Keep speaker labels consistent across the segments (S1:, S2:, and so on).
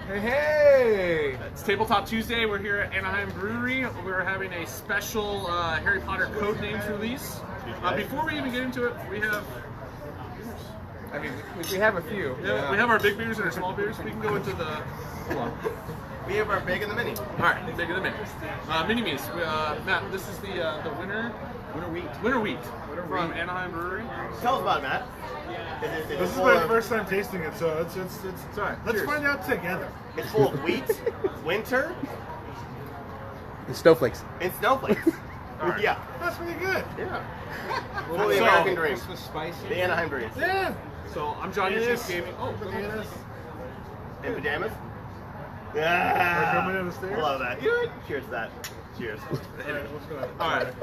S1: Hey, hey!
S2: It's Tabletop Tuesday. We're here at Anaheim Brewery. We're having a special Harry Potter Codenames release. Before we even get into it, we have...
S1: I mean, we have a few.
S2: Yeah, we have our big beers and our small beers. We can go into the... Hold on.
S3: We have our big and the mini.
S2: Alright, big and the mini. Mini-me's. Matt, this is the winter wheat from Anaheim Brewery.
S3: Tell us about it, Matt.
S4: This is my first time tasting it, so it's
S2: all right.
S4: let's
S2: Cheers.
S4: find out together.
S3: It's full of wheat, winter,
S1: And snowflakes.
S3: and snowflakes.
S2: Alright.
S3: Yeah.
S4: That's pretty good.
S3: Yeah. Full the
S2: So-
S3: American dream.
S1: This was spicy.
S3: The Anaheim dream.
S4: Yeah.
S2: So, I'm John, your
S4: Yes.
S2: Chief Gaming. Oh,
S4: Bananas.
S3: In pajamas?
S4: We're
S3: Yeah.
S4: coming down the stairs.
S3: Love that. Cheers to that. Cheers.
S4: What's going on?
S2: Alright.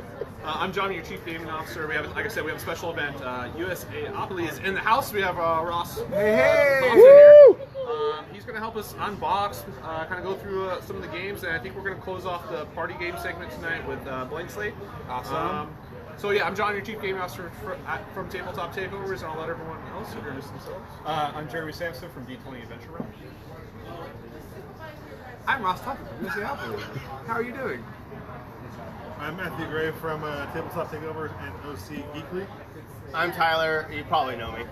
S2: I'm Johnny, your Chief Gaming Officer. We have, like I said, we have a special event. USAopoly is in the house. We have Ross
S1: Hey!
S2: Thompson here. He's going to help us unbox, kind of go through some of the games, and I think we're going to close off the party game segment tonight with Blank Slate.
S1: Awesome.
S2: So yeah, I'm John, your Chief Gaming Officer from Tabletop Takeovers, and I'll let everyone else introduce themselves.
S5: I'm Jeremy Sampson from D20 Adventure Realm.
S1: I'm Ross Thompson from USAopoly. How are you doing?
S4: I'm Matthew Gray from Tabletop Takeovers and OC Geekly.
S3: I'm Tyler. You probably know me.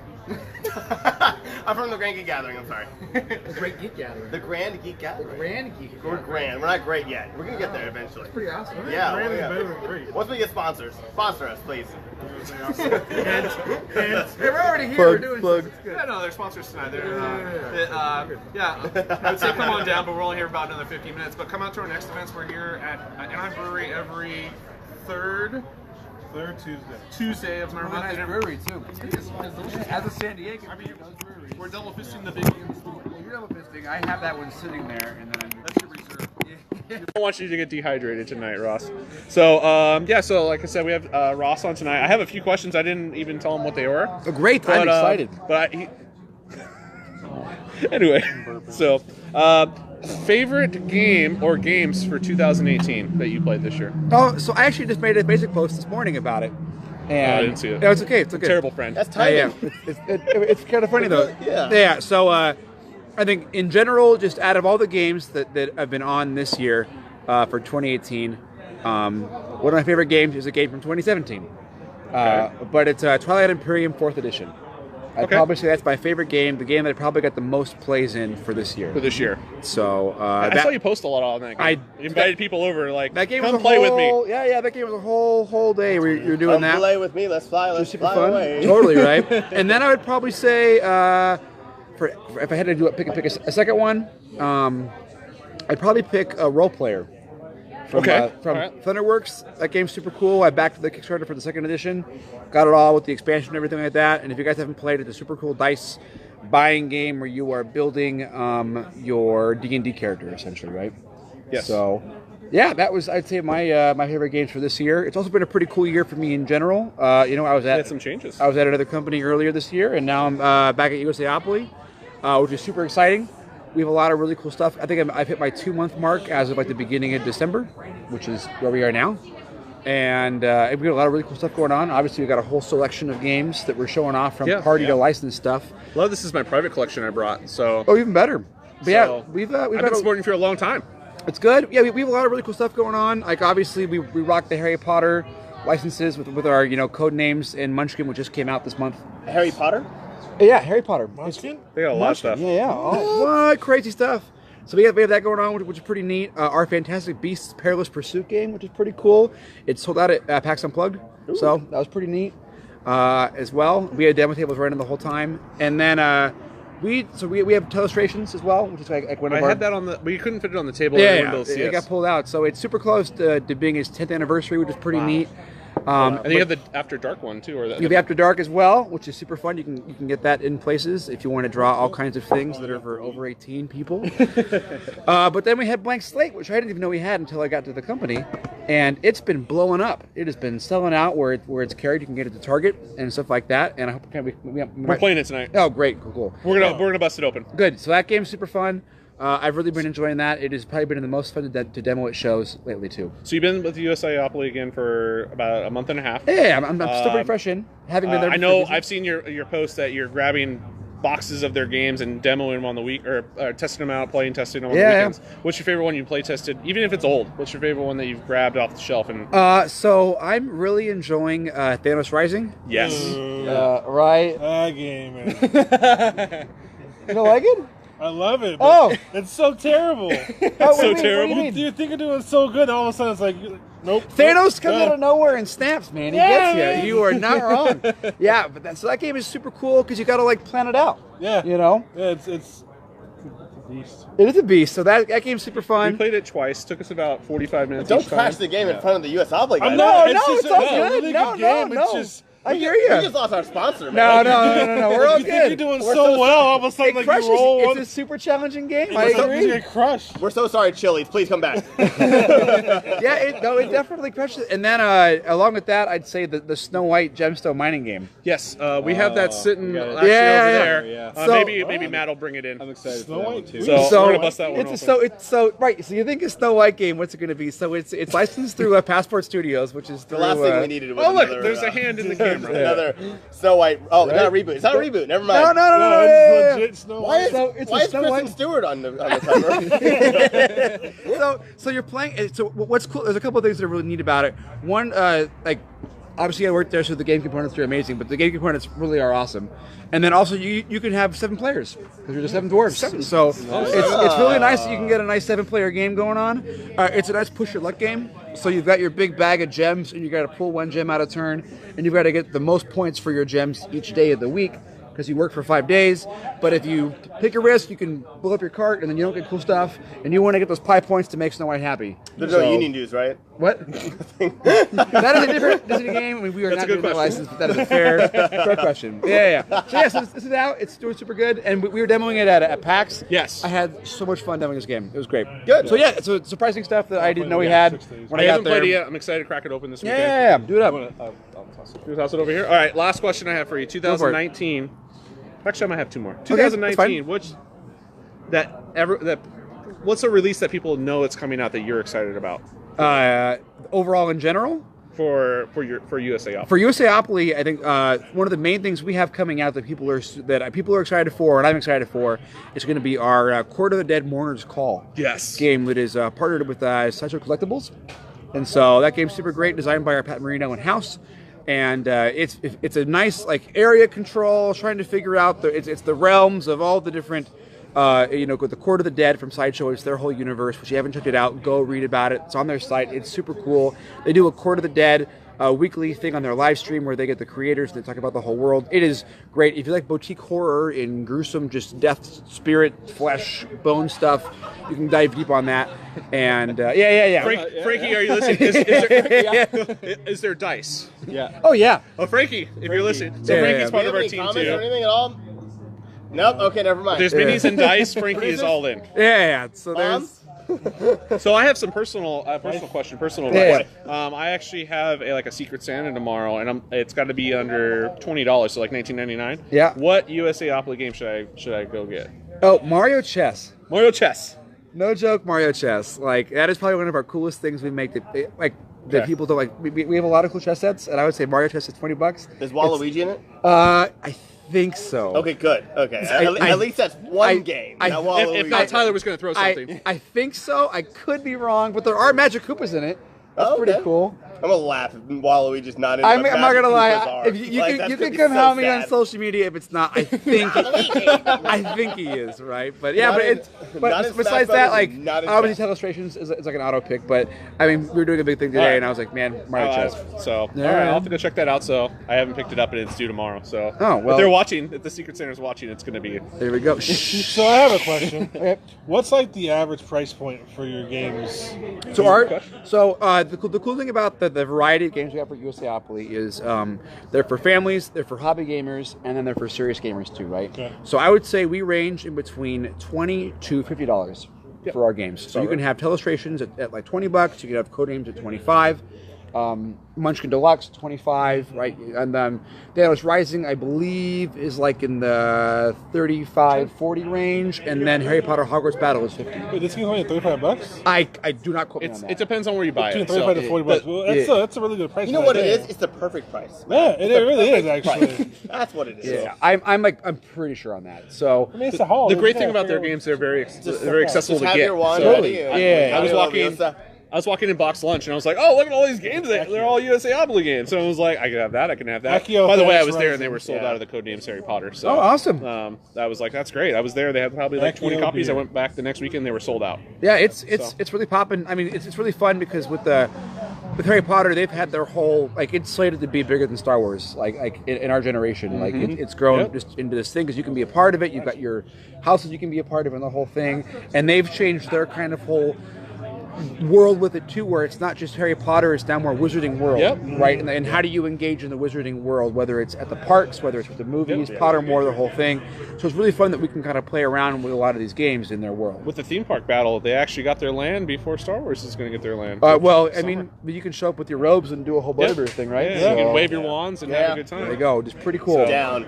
S3: I'm from the Grand Geek Gathering. I'm sorry.
S1: The Great Geek Gathering.
S3: The Grand Geek Gathering.
S1: Grand Geek
S3: We're
S1: Gathering.
S3: grand. We're not great yet. We're gonna get there eventually.
S1: Pretty awesome.
S3: Yeah.
S4: Grand
S3: oh,
S4: is
S3: yeah.
S4: better than great.
S3: Once we get sponsors, sponsor us, please.
S4: And
S1: Hey, we're already here. We're doing
S3: plug.
S1: stuff. It's good.
S2: Yeah, no, they're sponsors tonight. I would say come on down, but we're only here about another 15 minutes. But come out to our next events. We're here at Anaheim Brewery every third
S4: third
S2: Tuesday of our
S1: Really
S2: month.
S1: nice
S2: And
S1: brewery, too. It's delicious. As a San Diego,
S2: I mean,
S1: those breweries.
S2: we're double fisting the big.
S1: Well, you're double fisting. I have that one sitting there, and then
S2: That's your reserve.
S1: Yeah.
S2: I don't want you to get dehydrated tonight, Ross. So, so like I said, we have Ross on tonight. I have a few questions. I didn't even tell him what they were.
S1: Oh, great. I'm excited.
S2: Anyway, so favorite game or games for 2018 that you played this year?
S1: Oh, so I actually just made a basic post this morning about it. And
S2: I didn't see it.
S1: No, it's okay. It's okay.
S2: Terrible friend.
S3: That's
S1: I
S3: tiny.
S1: am. It's kind of funny though.
S3: Yeah.
S1: Yeah. So I think in general, just out of all the games that have been on this year for 2018, one of my favorite games is a game from 2017. But it's Twilight Imperium 4th Edition. I'd
S2: Okay.
S1: probably say that's my favorite game, the game that I probably got the most plays in for this year.
S2: For this year.
S1: So
S2: I saw you post a lot on that game. You invited people over, like,
S1: that game
S2: come
S1: was a
S2: play with
S1: whole-
S2: me.
S1: Yeah, that game was a whole day where you're doing
S3: Come
S1: that.
S3: play with me. Let's fly. Let's
S1: Super
S3: fly
S1: fun.
S3: away.
S1: Totally right. And then I would probably say, for if I had to do it, pick a second one, I'd probably pick a Role Player. From
S2: Okay.
S1: from
S2: All right.
S1: Thunderworks. That game's super cool. I backed the Kickstarter for the second edition, got it all with the expansion and everything like that. And if you guys haven't played it, it's a super cool dice buying game where you are building your D&D character essentially, right?
S2: Yes.
S1: So, yeah, that was I'd say my my favorite games for this year. It's also been a pretty cool year for me in general. I was
S2: Had
S1: at
S2: some changes.
S1: I was at another company earlier this year, and now I'm back at USAopoly, which is super exciting. We have a lot of really cool stuff. I think I've hit my 2-month mark as of like the beginning of December, which is where we are now. And we got a lot of really cool stuff going on. Obviously, we got a whole selection of games that we're showing off from party to licensed stuff.
S2: A lot of this is my private collection I brought, so...
S1: Oh, even better. But
S2: So,
S1: yeah, we've
S2: I've
S1: got
S2: been supporting you for a long time.
S1: It's good. Yeah, we have a lot of really cool stuff going on. Like obviously, we rock the Harry Potter licenses with our Codenames and Munchkin, which just came out this month.
S3: Harry Potter.
S1: Yeah, Harry Potter.
S4: Munchkin?
S2: They got a lot of stuff.
S1: Yeah. Oh, what crazy stuff. So we have that going on, which is pretty neat. Our Fantastic Beasts Perilous Pursuit game, which is pretty cool. It's sold out at PAX Unplugged, so that was pretty neat as well. We had demo tables running the whole time, and then we have Telestrations as well, which is like one of
S2: I
S1: our...
S2: had that on the... But you couldn't fit it on the table.
S1: Yeah,
S2: Everyone able to see
S1: it
S2: us.
S1: got pulled out. So it's super close to being its 10th anniversary, which is pretty neat.
S2: And then you have the After Dark one, too. Or
S1: You have After Dark as well, which is super fun. You can get that in places if you want to draw all kinds of things that are for over 18 people. But then we had Blank Slate, which I didn't even know we had until I got to the company, and it's been blowing up. It has been selling out where it's carried. You can get it to Target and stuff like that. And I hope
S2: We're playing it tonight.
S1: Oh, great, cool.
S2: We're gonna bust it open.
S1: Good. So that game's super fun. I've really been enjoying that. It has probably been the most fun to demo at shows lately too.
S2: So you've been with the USAopoly again for about a month and a half.
S1: Yeah, I'm still pretty fresh in. Having been there.
S2: I know I've seen your post that you're grabbing boxes of their games and demoing them on the week or testing them out, testing them on the
S1: Yeah.
S2: weekends. What's your favorite one you play tested, even if it's old? What's your favorite one that you've grabbed off the shelf? And
S1: So I'm really enjoying Thanos Rising.
S2: yes,
S1: Right?
S4: That game, man.
S1: You don't like it?
S4: I love it.
S1: Oh.
S4: It's so terrible.
S2: it's
S1: what
S2: so
S1: do you mean?
S2: terrible.
S1: What do you mean?
S4: You think you're doing so good, all of a sudden it's like, nope.
S1: Thanos
S4: nope,
S1: comes
S4: done.
S1: out of nowhere and snaps, man. He
S4: Yeah,
S1: gets you.
S4: man.
S1: You are not wrong. Yeah, but that game is super cool because you got to like plan it out.
S4: Yeah.
S1: You know,
S4: Yeah, it's a beast.
S1: it is a beast. So that game's super
S2: We
S1: fun.
S2: played it twice. Took us about 45 minutes.
S3: Don't
S2: each
S3: crash
S2: time.
S3: the game in front of the USAopoly guys.
S1: No,
S4: it's just
S1: it's all
S4: a
S1: good.
S4: really
S1: No,
S4: good game.
S1: no.
S4: It's just,
S1: I hear
S3: We
S1: you.
S3: just lost our sponsor,
S1: No,
S3: man.
S1: no. We're all
S4: you think
S1: good.
S4: you're doing
S1: We're
S4: so well, all of a sudden
S1: It
S4: like
S1: crushes.
S4: you roll
S1: It's
S4: one.
S1: a super challenging game. I
S4: All of a sudden you
S1: agree.
S4: get crushed.
S3: We're so sorry, Chili's. Please come back.
S1: Yeah, it definitely crushes. And then along with that, I'd say the Snow White gemstone mining game.
S2: Yes, we have that sitting
S6: got it.
S2: actually
S1: Yeah,
S2: over
S1: yeah.
S2: there.
S6: Yeah.
S1: So-
S2: Maybe Matt will bring it in.
S6: I'm excited
S4: Snow
S6: for that
S4: White?
S6: one too.
S2: So,
S1: So
S2: we're gonna bust that one open.
S1: Right. So you think it's Snow White game? What's it going to be? So it's licensed through Passport Studios, which is
S3: The
S1: through,
S3: last thing we needed was
S2: Oh look,
S3: another,
S2: there's a hand in the camera.
S3: another Snow White. Oh, it's not a reboot. It's not a reboot. Never mind.
S1: No.
S4: No, it's
S1: yeah.
S4: legit Snow
S3: Why
S4: White.
S3: is,
S1: So it's a
S3: why is
S1: Snow
S3: Kristen
S1: White-
S3: Stewart on the cover?
S1: So you're playing. So what's cool? There's a couple of things that are really neat about it. One, like obviously I worked there, so the game components are amazing. But the game components really are awesome. And then also you can have 7 players because you're the 7 dwarves. So it's really nice that you can get a nice 7-player game going on. It's a nice push your luck game. So you've got your big bag of gems, and you got to pull 1 gem out of turn, and you've got to get the most points for your gems each day of the week. Because you work for 5 days, but if you take a risk, you can blow up your cart, and then you don't get cool stuff, and you want to get those pie points to make Snow White happy.
S3: There's
S1: So-
S3: no union dues, right?
S1: What? That is a different Disney game. I mean, we are
S2: That's
S1: not
S2: a good
S1: doing the
S2: question.
S1: license, but that is a fair question. Yeah. So yeah, so this is out. It's doing super good, and we were demoing it at PAX.
S2: Yes.
S1: I had so much fun demoing this game. It was great.
S3: Good.
S1: So yeah, it's surprising stuff that I didn't know we had when
S2: I
S1: I got
S2: haven't
S1: there.
S2: played it yet. I'm excited to crack it open this weekend.
S1: Yeah, do it up.
S6: I'll toss it.
S2: Can we toss it over here? All right, last question I have for you. 2019. Actually, I might have 2 more.
S1: that's
S2: 2019.
S1: fine.
S2: What's a release that people know it's coming out that you're excited about
S1: Overall, in general.
S2: for USAopoly?
S1: For USAopoly, I think one of the main things we have coming out that people are excited for, and I'm excited for, is going to be our Court of the Dead Mourner's Call
S2: Yes.
S1: game that is partnered with Sideshow Collectibles, and so that game's super great, designed by our Pat Marino and House, and it's a nice like area control, trying to figure out it's the realms of all the different. With the Court of the Dead from Sideshow, it's their whole universe. Which you haven't checked it out, go read about it. It's on their site. It's super cool. They do a Court of the Dead weekly thing on their live stream where they get the creators and they talk about the whole world. It is great. If you like boutique horror and gruesome, just death, spirit, flesh, bone stuff, you can dive deep on that. And yeah.
S2: Frankie, are you listening? Is there dice?
S6: Yeah.
S1: Oh yeah.
S2: Oh, Frankie, if you're listening. So
S1: Yeah,
S2: Frankie's
S1: yeah.
S2: part
S3: Do
S2: of
S3: you
S2: our
S3: have any
S2: team
S3: comments or
S2: too.
S3: anything at all? Nope. Okay, never mind.
S2: There's minis and dice. Frankie is all in.
S1: Yeah. So
S3: Mom?
S1: there's.
S2: So I have some personal question.
S1: Yeah.
S2: Advice. I actually have a Secret Santa tomorrow, and it's got to be under $20, so like $19.99.
S1: Yeah.
S2: What USAopoly game should I go get?
S1: Oh, Mario Chess.
S2: Mario Chess.
S1: No joke, Mario Chess. Like that is probably one of our coolest things we make. That people don't like. We have a lot of cool chess sets, and I would say Mario Chess is $20.
S3: Is Waluigi in it?
S1: I think so.
S3: Okay, good. Okay,
S1: I-
S3: at least that's one
S1: I-
S3: game.
S1: I-
S3: not Waluigi.
S2: If not, Tyler was going to throw something.
S1: I think so. I could be wrong, but there are Magic Koopas in it. That's
S3: Oh,
S1: pretty
S3: okay.
S1: cool.
S3: I'm gonna laugh if Waluigi's not in.
S1: I'm
S3: the
S1: not gonna
S3: Magic
S1: lie.
S3: Koopas are.
S1: If you
S3: Like,
S1: can,
S3: that's
S1: you
S3: gonna
S1: can
S3: be
S1: come
S3: so
S1: help me on
S3: sad.
S1: social media if it's not. I think he is right. But yeah,
S3: Not
S1: but
S3: in-
S1: it's
S3: not
S1: but
S3: in
S1: besides
S3: Smash
S1: that,
S3: Brothers,
S1: like
S3: not in
S1: obviously
S3: chess.
S1: illustrations is like an auto pick. But I mean, we were doing a big thing today,
S2: Alright.
S1: and I was like, man, Mario Chess.
S2: So,
S1: Yeah.
S2: all right, I'll have to go check that out. So, I haven't picked it up, and it's due tomorrow. So,
S1: Oh, well.
S2: if they're watching, if the Secret Santa's watching, it's going to be.
S1: There we go.
S4: So I have a question.
S1: Okay.
S4: What's like the average price point for your games?
S1: So Art, the cool thing about the variety of games we have for USAopoly is they're for families, they're for hobby gamers, and then they're for serious gamers too, right?
S4: Okay.
S1: So I would say we range in between $20 to $50 for our games. So you can have Telestrations at like $20, you can have Codenames at $25, Munchkin Deluxe 25, right? And Daedalus Rising, I believe, is like in the 35-40 range, and then Harry Potter Hogwarts Battle is 50.
S4: Wait, this game's only $35?
S1: I do not quote me on that.
S2: It depends on where you buy
S4: Between
S2: it.
S4: 35 to 40 bucks. Well, that's a really good price.
S3: You know what it is? It's the perfect price.
S4: Yeah, it really is actually.
S3: That's what it is.
S1: Yeah, I'm pretty sure on that. So
S4: I mean, it's a haul.
S2: The great thing about their games, they're very accessible
S3: Just
S2: to
S3: have
S2: get.
S3: your wand
S2: So,
S3: ready.
S1: yeah.
S2: I was walking in box lunch and I was like, "Oh, look at all these games! They're all USAopoly games." So I was like, "I can have that. I can have that."
S4: Accio
S2: By the way, I
S4: Fast
S2: was there and they
S4: Rising.
S2: were sold out of the Codenames Harry Potter. So,
S1: Oh, awesome.
S2: I was like, "That's great." I was there. They had probably like 20
S4: Accio
S2: copies. I
S4: beer.
S2: went back the next weekend. They were sold out.
S1: yeah, it's really popping. I mean, it's really fun because with Harry Potter, they've had their whole it's slated to be bigger than Star Wars. Like in our generation, it's grown just into this thing because you can be a part of it. You've got your houses you can be a part of, and the whole thing. And they've changed their kind of whole world with it too, where it's not just Harry Potter, it's now more Wizarding World, right? And how do you engage in the Wizarding World, whether it's at the parks, whether it's with the movies, Pottermore, the whole thing. So it's really fun that we can kind of play around with a lot of these games in their world.
S2: With the theme park battle, they actually got their land before Star Wars is going to get their land.
S1: Well, I mean, you can show up with your robes and do a whole Butterbeer thing, right?
S2: Yeah, you can wave your wands and have a good time.
S1: There you go. Just pretty cool.
S3: Down.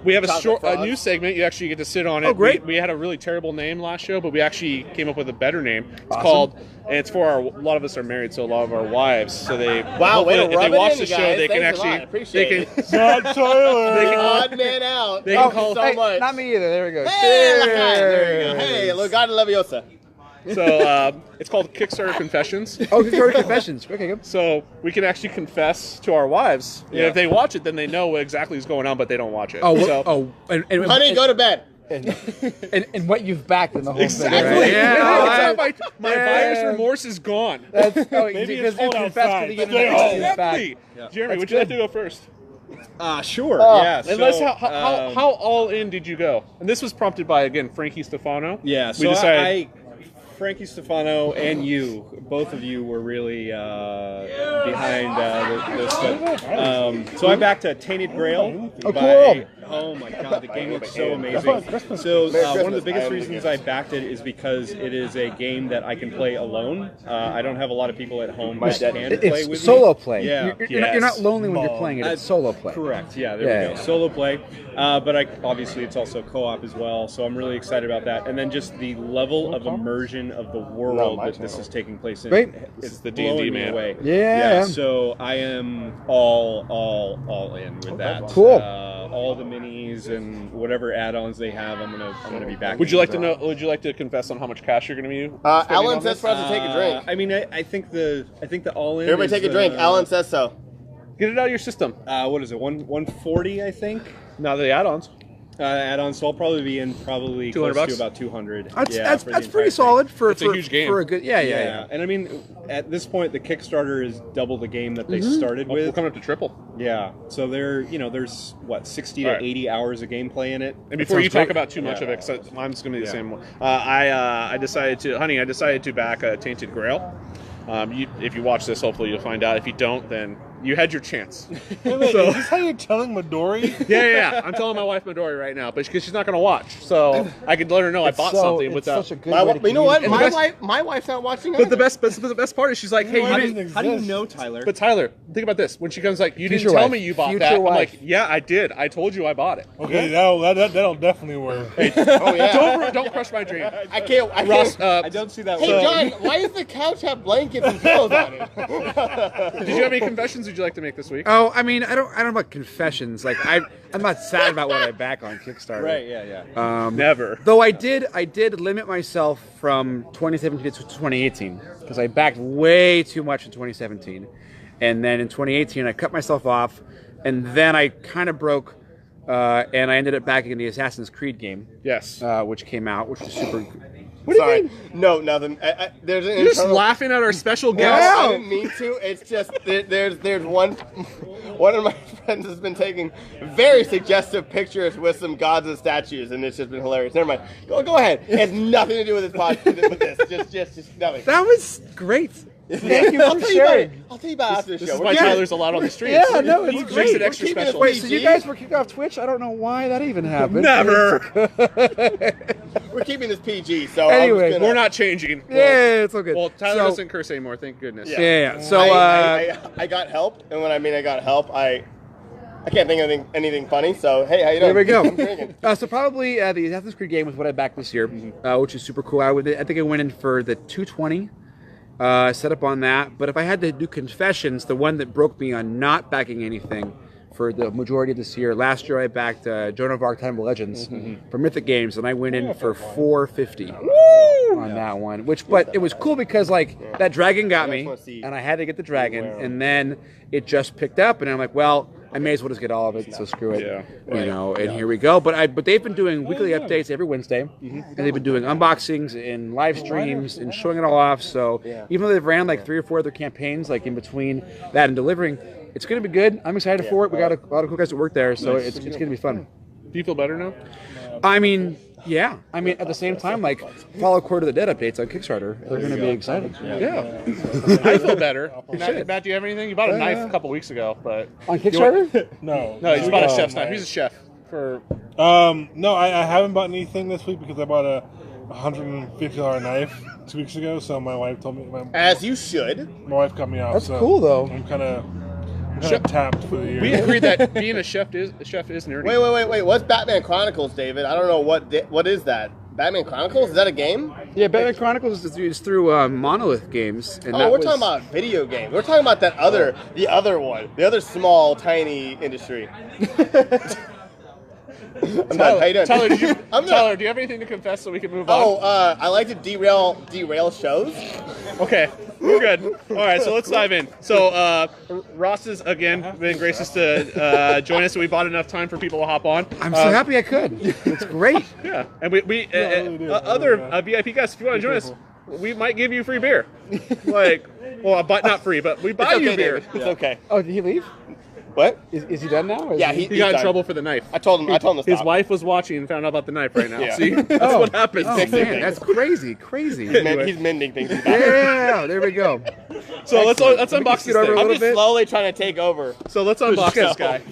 S2: We have
S3: Chocolate
S2: a
S3: frogs.
S2: new segment. You actually get to sit on it.
S1: Oh, great.
S2: We had a really terrible name last show, but we actually came up with a better name. It's called, and it's for a lot of us are married, so a lot of our wives. So they,
S3: Wow, way to
S2: if they
S3: rub it
S2: watch
S3: in,
S2: the
S3: you
S2: show,
S3: guys.
S2: they can
S3: Thanks a lot.
S2: actually,
S3: Appreciate
S2: they
S3: it.
S2: can,
S4: Not Tyler.
S3: Odd man out.
S2: They can
S3: Thank
S2: call-
S3: you so
S1: Hey,
S3: much.
S1: not me either. There we go.
S3: Hey,
S1: Cheers.
S3: there you go. Hey, Lugano Leviosa.
S2: so it's called Kickstarter Confessions.
S1: Oh, Kickstarter Confessions. Okay, good.
S2: So we can actually confess to our wives. And if they watch it, then they know what exactly is going on, but they don't watch it.
S1: And
S3: Honey, go to bed.
S1: and what you've backed in the whole
S2: Exactly.
S1: thing. Right?
S2: Yeah,
S1: Yeah.
S2: my buyer's remorse is gone.
S1: That's,
S4: Maybe
S1: because
S4: it's
S1: you
S4: cold
S1: confessed
S4: outside.
S1: to the beginning
S4: Stay
S1: of the
S4: home.
S1: game back.
S2: Exactly. Jeremy,
S1: That's
S2: would you like
S1: good.
S2: to go first?
S5: Sure. Yeah.
S2: And how all in did you go? And this was prompted by, again, Frankie Stefano.
S5: Yeah.
S2: We
S5: So
S2: decided.
S5: Frankie Stefano and you, both of you were really behind this. But, so I backed a Tainted Grail.
S1: Oh, cool.
S5: Oh my God, the game looks so amazing. So one of the biggest reasons I backed it is because it is a game that I can play alone. I don't have a lot of people at home that can play
S1: It's
S5: with
S1: solo
S5: me.
S1: play.
S5: Yeah.
S1: You're not lonely when you're playing it. It's solo play.
S5: Correct. Yeah, there we go. Solo play. But obviously it's also co-op as well. So I'm really excited about that. And then just the level of immersion of the world that this is taking place in.
S1: Great.
S2: It's the
S5: blowing
S2: D&D
S5: me
S2: man.
S5: away.
S1: Yeah.
S5: So I am all in with that.
S1: Cool.
S5: All the minis and whatever add-ons they have, I'm gonna be back.
S2: Would you like to know? Would you like to confess on how much cash you're going to be?
S3: Alan says for us to take a drink.
S5: I mean, I think the all-in.
S3: Everybody take a drink. Alan says so.
S2: Get it out of your system.
S5: What is it? 140, I think.
S2: Now the add-ons.
S5: Add-ons, so I'll probably be in probably close
S2: $200?
S5: to about 200.
S1: That's
S5: for the
S1: pretty
S5: entire
S1: solid for
S2: It's a huge game.
S1: for a good
S5: thing. And I mean, at this point, the Kickstarter is double the game that they started
S2: We're
S5: with.
S2: coming up to triple.
S5: Yeah, so there's what 60 to
S2: Right.
S5: 80 hours of gameplay in it.
S2: And before you
S1: sounds
S2: talk
S1: great.
S2: about too much of it, because mine's going to be the same one. I decided to back a Tainted Grail. If you watch this, hopefully you'll find out. If you don't, then you had your chance.
S4: Wait, is this how you're telling Midori?
S2: Yeah. I'm telling my wife Midori right now, but because she's not going to watch, so I could let her know I bought something without.
S1: Such a good way to
S3: You know what?
S1: communicate.
S3: My wife's not watching
S2: But the
S3: either.
S2: best part is she's like, hey,
S4: Why
S2: you
S4: doesn't
S2: didn't.
S4: it
S5: How do you
S4: exist?
S5: know, Tyler?
S2: But Tyler, think about this. When she comes like, you
S1: Future
S2: didn't tell
S1: wife.
S2: me you bought
S1: Future
S2: that. I'm
S1: wife.
S2: like, yeah, I did. I told you I bought it.
S4: Okay, that'll definitely work.
S3: Oh yeah.
S2: Don't crush my dream.
S3: I can't.
S2: Ross,
S5: I don't see that.
S3: Hey
S5: one.
S3: John, why does the couch have blankets and pillows on it?
S2: Did you have any confessions would you like to make this week?
S1: Oh, I mean, I don't know about confessions. Like I'm not sad about what I back on Kickstarter.
S5: Right? Yeah.
S2: Never.
S1: Though I did limit myself from 2017 to 2018 because I backed way too much in 2017, and then in 2018 I cut myself off, and then I kind of broke, and I ended up backing in the Assassin's Creed game,
S2: Yes.
S1: which came out, which was super.
S3: Sorry. No, nothing. There's an
S2: You're just
S3: internal.
S2: laughing at our special
S3: No,
S2: guest.
S3: I didn't mean to. It's just there's one of my friends has been taking very suggestive pictures with some gods and statues, and it's just been hilarious. Never mind. Go ahead. It has nothing to do with this podcast. With this, just nothing.
S1: That was great. Thank you
S3: I'll
S1: for
S3: tell you about
S1: sharing.
S3: it. I'll tell you about it after the
S2: This
S3: show.
S2: is
S3: We're
S2: why
S3: keeping-
S2: Tyler's allowed on the streets.
S1: Yeah, no, it's
S2: Makes
S1: great.
S2: it extra
S3: We're keeping it
S2: special.
S1: Wait, so you
S3: PG?
S1: guys were kicked off Twitch? I don't know why that even happened.
S2: Never.
S3: we're keeping this PG. So
S1: Anyway,
S2: We're not changing.
S1: Yeah, it's all good.
S2: Well, Tyler
S1: So-
S2: doesn't curse anymore. Thank goodness.
S1: Yeah. So
S3: I got help, and when I mean I got help, I can't think of anything funny. So hey, how you doing?
S1: there we go.
S3: I'm drinking.
S1: So probably the Assassin's Creed game was what I backed this year, which is super cool. I think I went in for the 220. Set up on that. But if I had to do confessions, the one that broke me on not backing anything for the majority of this year, last year I backed Joan of Arc Time of Legends for Mythic Games, and I went in for 450 on that one. But it was cool because like that dragon got me, and I had to get the dragon, and then it just picked up, and I'm like, well, I may as well just get all of it, so screw it. And here we go. But they've been doing weekly updates every Wednesday, and they've been doing unboxings and live streams and showing it all off. So even though they've ran like 3 or 4 other campaigns, like in between that and delivering, it's going to be good. I'm excited for it. We got a lot of cool guys that work there, so it's going to be fun.
S2: Do you feel better now?
S1: I mean, yeah. I mean, at the same time, like follow Court of the Dead updates on Kickstarter. They're going to be exciting. Yeah.
S2: I feel better. Matt, do you have anything? You bought a knife a couple weeks ago, but
S1: On Kickstarter?
S4: No.
S2: no, he's bought a chef's knife. He's a chef for.
S4: No, I haven't bought anything this week because I bought a $150 knife 2 weeks ago. So my wife told me.
S3: As you should.
S4: My wife cut me off.
S1: That's
S4: so
S1: cool, though.
S4: I'm kind of tapped for the year.
S2: We agreed that being a chef is nerdy.
S3: Wait. What's Batman Chronicles, David? I don't know what is that. Batman Chronicles? Is that a game?
S1: Yeah, Batman Chronicles is through Monolith Games. And
S3: Oh, we're talking about video games. We're talking about the other one, the other small, tiny industry. I'm not. How you doing?
S2: Tyler,
S3: I'm
S2: Tyler,
S3: not.
S2: do you have anything to confess so we can move on?
S3: Oh, I like to derail shows.
S2: Okay, we're good. All right, so let's dive in. So Ross has again been gracious to join us, so we bought enough time for people to hop on.
S1: I'm so happy I could. It's great.
S2: Yeah, and we other VIP guests, if you want to join us, we might give you free beer. But not free, but we buy
S3: It's
S2: you
S3: okay,
S2: beer.
S3: David. It's okay.
S1: Oh, did he leave?
S3: What?
S1: Is he done now? Or is
S3: Yeah,
S2: He got in trouble for the knife.
S3: I told him to
S2: His
S3: stop.
S2: wife was watching and found out about the knife right now.
S3: Yeah.
S2: See, that's what happens.
S1: Oh, man, that's crazy.
S3: He's mending things.
S1: Yeah, there we go.
S2: So let's unbox this
S1: over a
S2: thing.
S1: little
S3: I'm just
S1: bit.
S3: slowly trying to take over.
S2: So let's unbox this guy.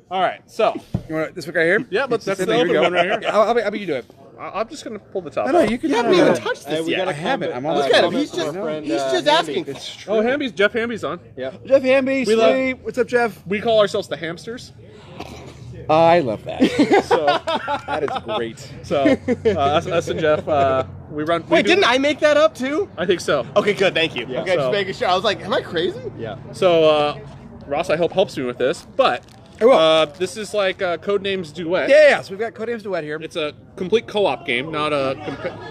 S2: All right, so
S1: You want this one right here?
S2: yeah, that's the
S1: Here we
S2: open
S1: go.
S2: one right here.
S1: I'll be you do it.
S2: I'm just gonna pull the top.
S1: No,
S2: off.
S1: you can.
S3: You haven't even touched this yet.
S1: I haven't. I'm on
S3: Look
S1: the
S3: at him. He's just asking.
S1: It's true.
S2: Oh, Jeff Hamby's on.
S1: Jeff Hamby,
S2: We love-
S1: sweet. What's up, Jeff?
S2: We call ourselves the hamsters.
S1: I love that.
S2: So,
S1: That is great.
S2: us and Jeff, we run.
S3: Wait, didn't I make that up too?
S2: I think so.
S3: Okay, good. Thank you. Okay,
S2: So-
S3: just making sure. I was like, am I crazy?
S5: Yeah.
S2: So Ross, I hope helps me with this, but
S1: I will.
S2: this is like Codenames Duet.
S1: Yeah, so we've got Codenames Duet here.
S2: It's a complete co-op game, not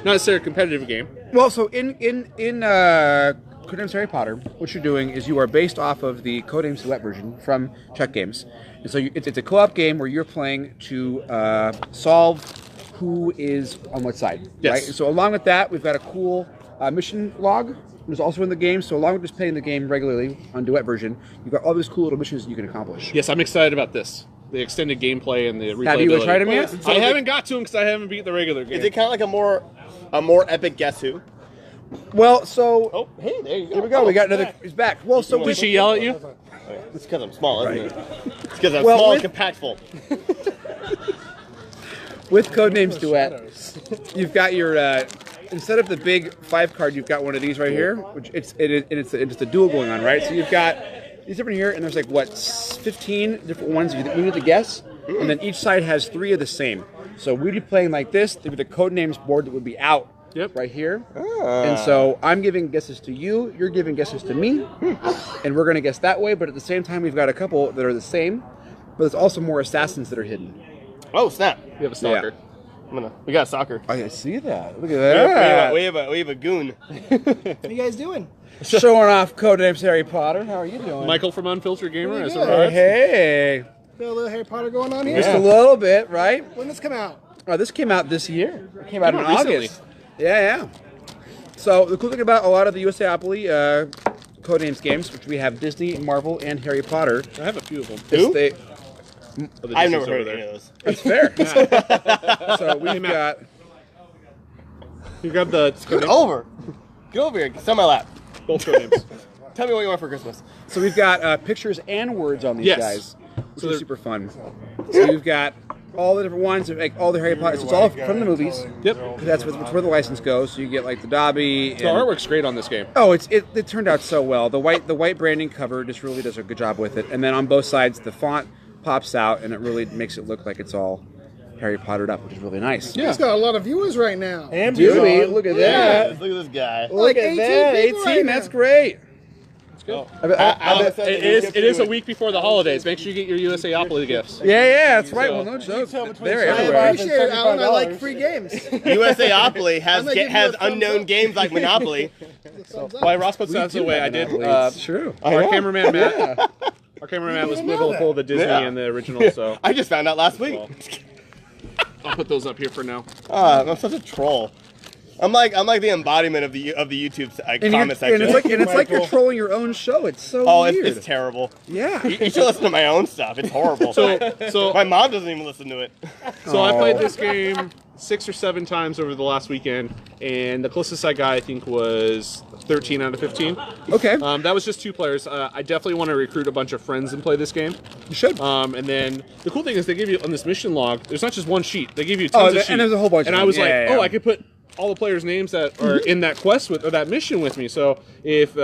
S2: necessarily a competitive game.
S1: Well, so in Codenames Harry Potter, what you're doing is you are based off of the Codenames Duet version from Czech Games, and so it's a co-op game where you're playing to solve who is on what side.
S2: Yes.
S1: Right? And so along with that, we've got a cool mission log. There's also in the game. So along with just playing the game regularly on Duet version, you've got all these cool little missions that you can accomplish.
S2: Yes, I'm excited about this. The extended gameplay and the replayability.
S1: Have you tried them yet?
S2: I haven't got to them because I haven't beat the regular game.
S3: Is it kind of like a more epic Guess Who?
S1: Well, so
S3: Oh, hey, there you go.
S1: here we go. We got another. He's back. Well, so
S2: Did she yell at you?
S3: It's because I'm small, isn't it? It's because I'm
S1: Well,
S3: small
S1: with-
S3: and compactful.
S1: with Codenames Duet, you've got your instead of the big 5 card, you've got one of these right here, which it's a duel going on, right? So you've got these different here, and there's like 15 different ones you need to guess, and then each side has 3 of the same. So we'd be playing like this. There'd be the Codenames board that would be out.
S2: Yep.
S1: Right here. And so I'm giving guesses to you, you're giving guesses to me, and we're going to guess that way, but at the same time, we've got a couple that are the same, but there's also more assassins that are hidden.
S3: Oh, snap.
S2: We have a stalker.
S3: We got a soccer.
S1: I see that. Look at
S3: We have a goon.
S6: What are you guys doing?
S1: Showing off Codenames Harry Potter. How are you doing?
S2: Michael from Unfiltered Gamer has
S6: good.
S2: arrived.
S1: Hey.
S6: Got a little Harry Potter going on here?
S1: Just a little bit, right?
S6: When this come out?
S1: Oh, this came out this year. It came out in
S2: recently.
S1: August. Yeah. So the cool thing about a lot of the USAopoly Codenames games, which we have Disney, Marvel, and Harry Potter,
S2: I have a few of them.
S1: is they.
S2: Oh, the
S3: I've
S2: Disney's
S3: never
S2: over
S3: heard of
S2: there.
S3: any of those.
S1: That's fair. So we've got.
S2: You grab the
S3: Get over. Get over here. Sit on my lap.
S2: both Codenames.
S3: Tell me what you want for Christmas.
S1: So we've got pictures and words on these
S2: Yes.
S1: guys, which
S2: So
S1: is
S2: they're-
S1: super fun. So you've got all the different ones, like all the Harry Potter. So it's all from the movies.
S2: Yep.
S1: That's where the license goes. So you get like the Dobby.
S2: The artwork's great on this game.
S1: Oh, it turned out so well. The white branding cover just really does a good job with it. And then on both sides, the font pops out, and it really makes it look like it's all Harry Pottered up, which is really nice.
S6: Yeah. He's got a lot of viewers right now.
S4: And
S1: Dude,
S4: beyond.
S1: look at
S3: Yeah,
S1: that.
S3: look at this guy.
S1: Look at
S6: 18
S1: that.
S6: people
S1: 18.
S6: right
S1: That's
S6: now.
S1: great.
S3: Alan said
S2: It is a week before the holidays. Make sure you get your USAopoly gifts.
S1: Yeah, that's right. Well, no joke.
S4: Retail between
S1: They're
S6: I
S1: everywhere.
S6: appreciate it, Alan. I like free games.
S3: USAopoly
S6: I'm gonna give you
S3: has
S6: a thumbs
S3: unknown
S6: up.
S3: games like Monopoly.
S2: While Ross puts that away, I did.
S1: It's true.
S2: Our cameraman Matt. Our cameraman was able to pull the Disney and the original, so
S3: I just found out last week.
S2: I'll put those up here for now.
S3: I'm such a troll. I'm like the embodiment of the YouTube comment section.
S1: And it's like you're trolling your own show. It's so weird.
S3: It's terrible.
S1: Yeah.
S3: You should listen to my own stuff. It's horrible.
S2: So
S3: my mom doesn't even listen to it.
S2: So I played this game 6 or 7 times over the last weekend, and the closest I got, I think, was 13 out of 15.
S1: Okay.
S2: That was just 2 players. I definitely want to recruit a bunch of friends and play this game.
S1: You should.
S2: And then the cool thing is they give you on this mission log. There's not just one sheet. They give you tons of sheets.
S1: and there's a whole bunch.
S2: And
S1: of
S2: I
S1: them.
S2: was like,
S1: Yeah.
S2: I could put all the players' names that are in that quest or that mission with me. So if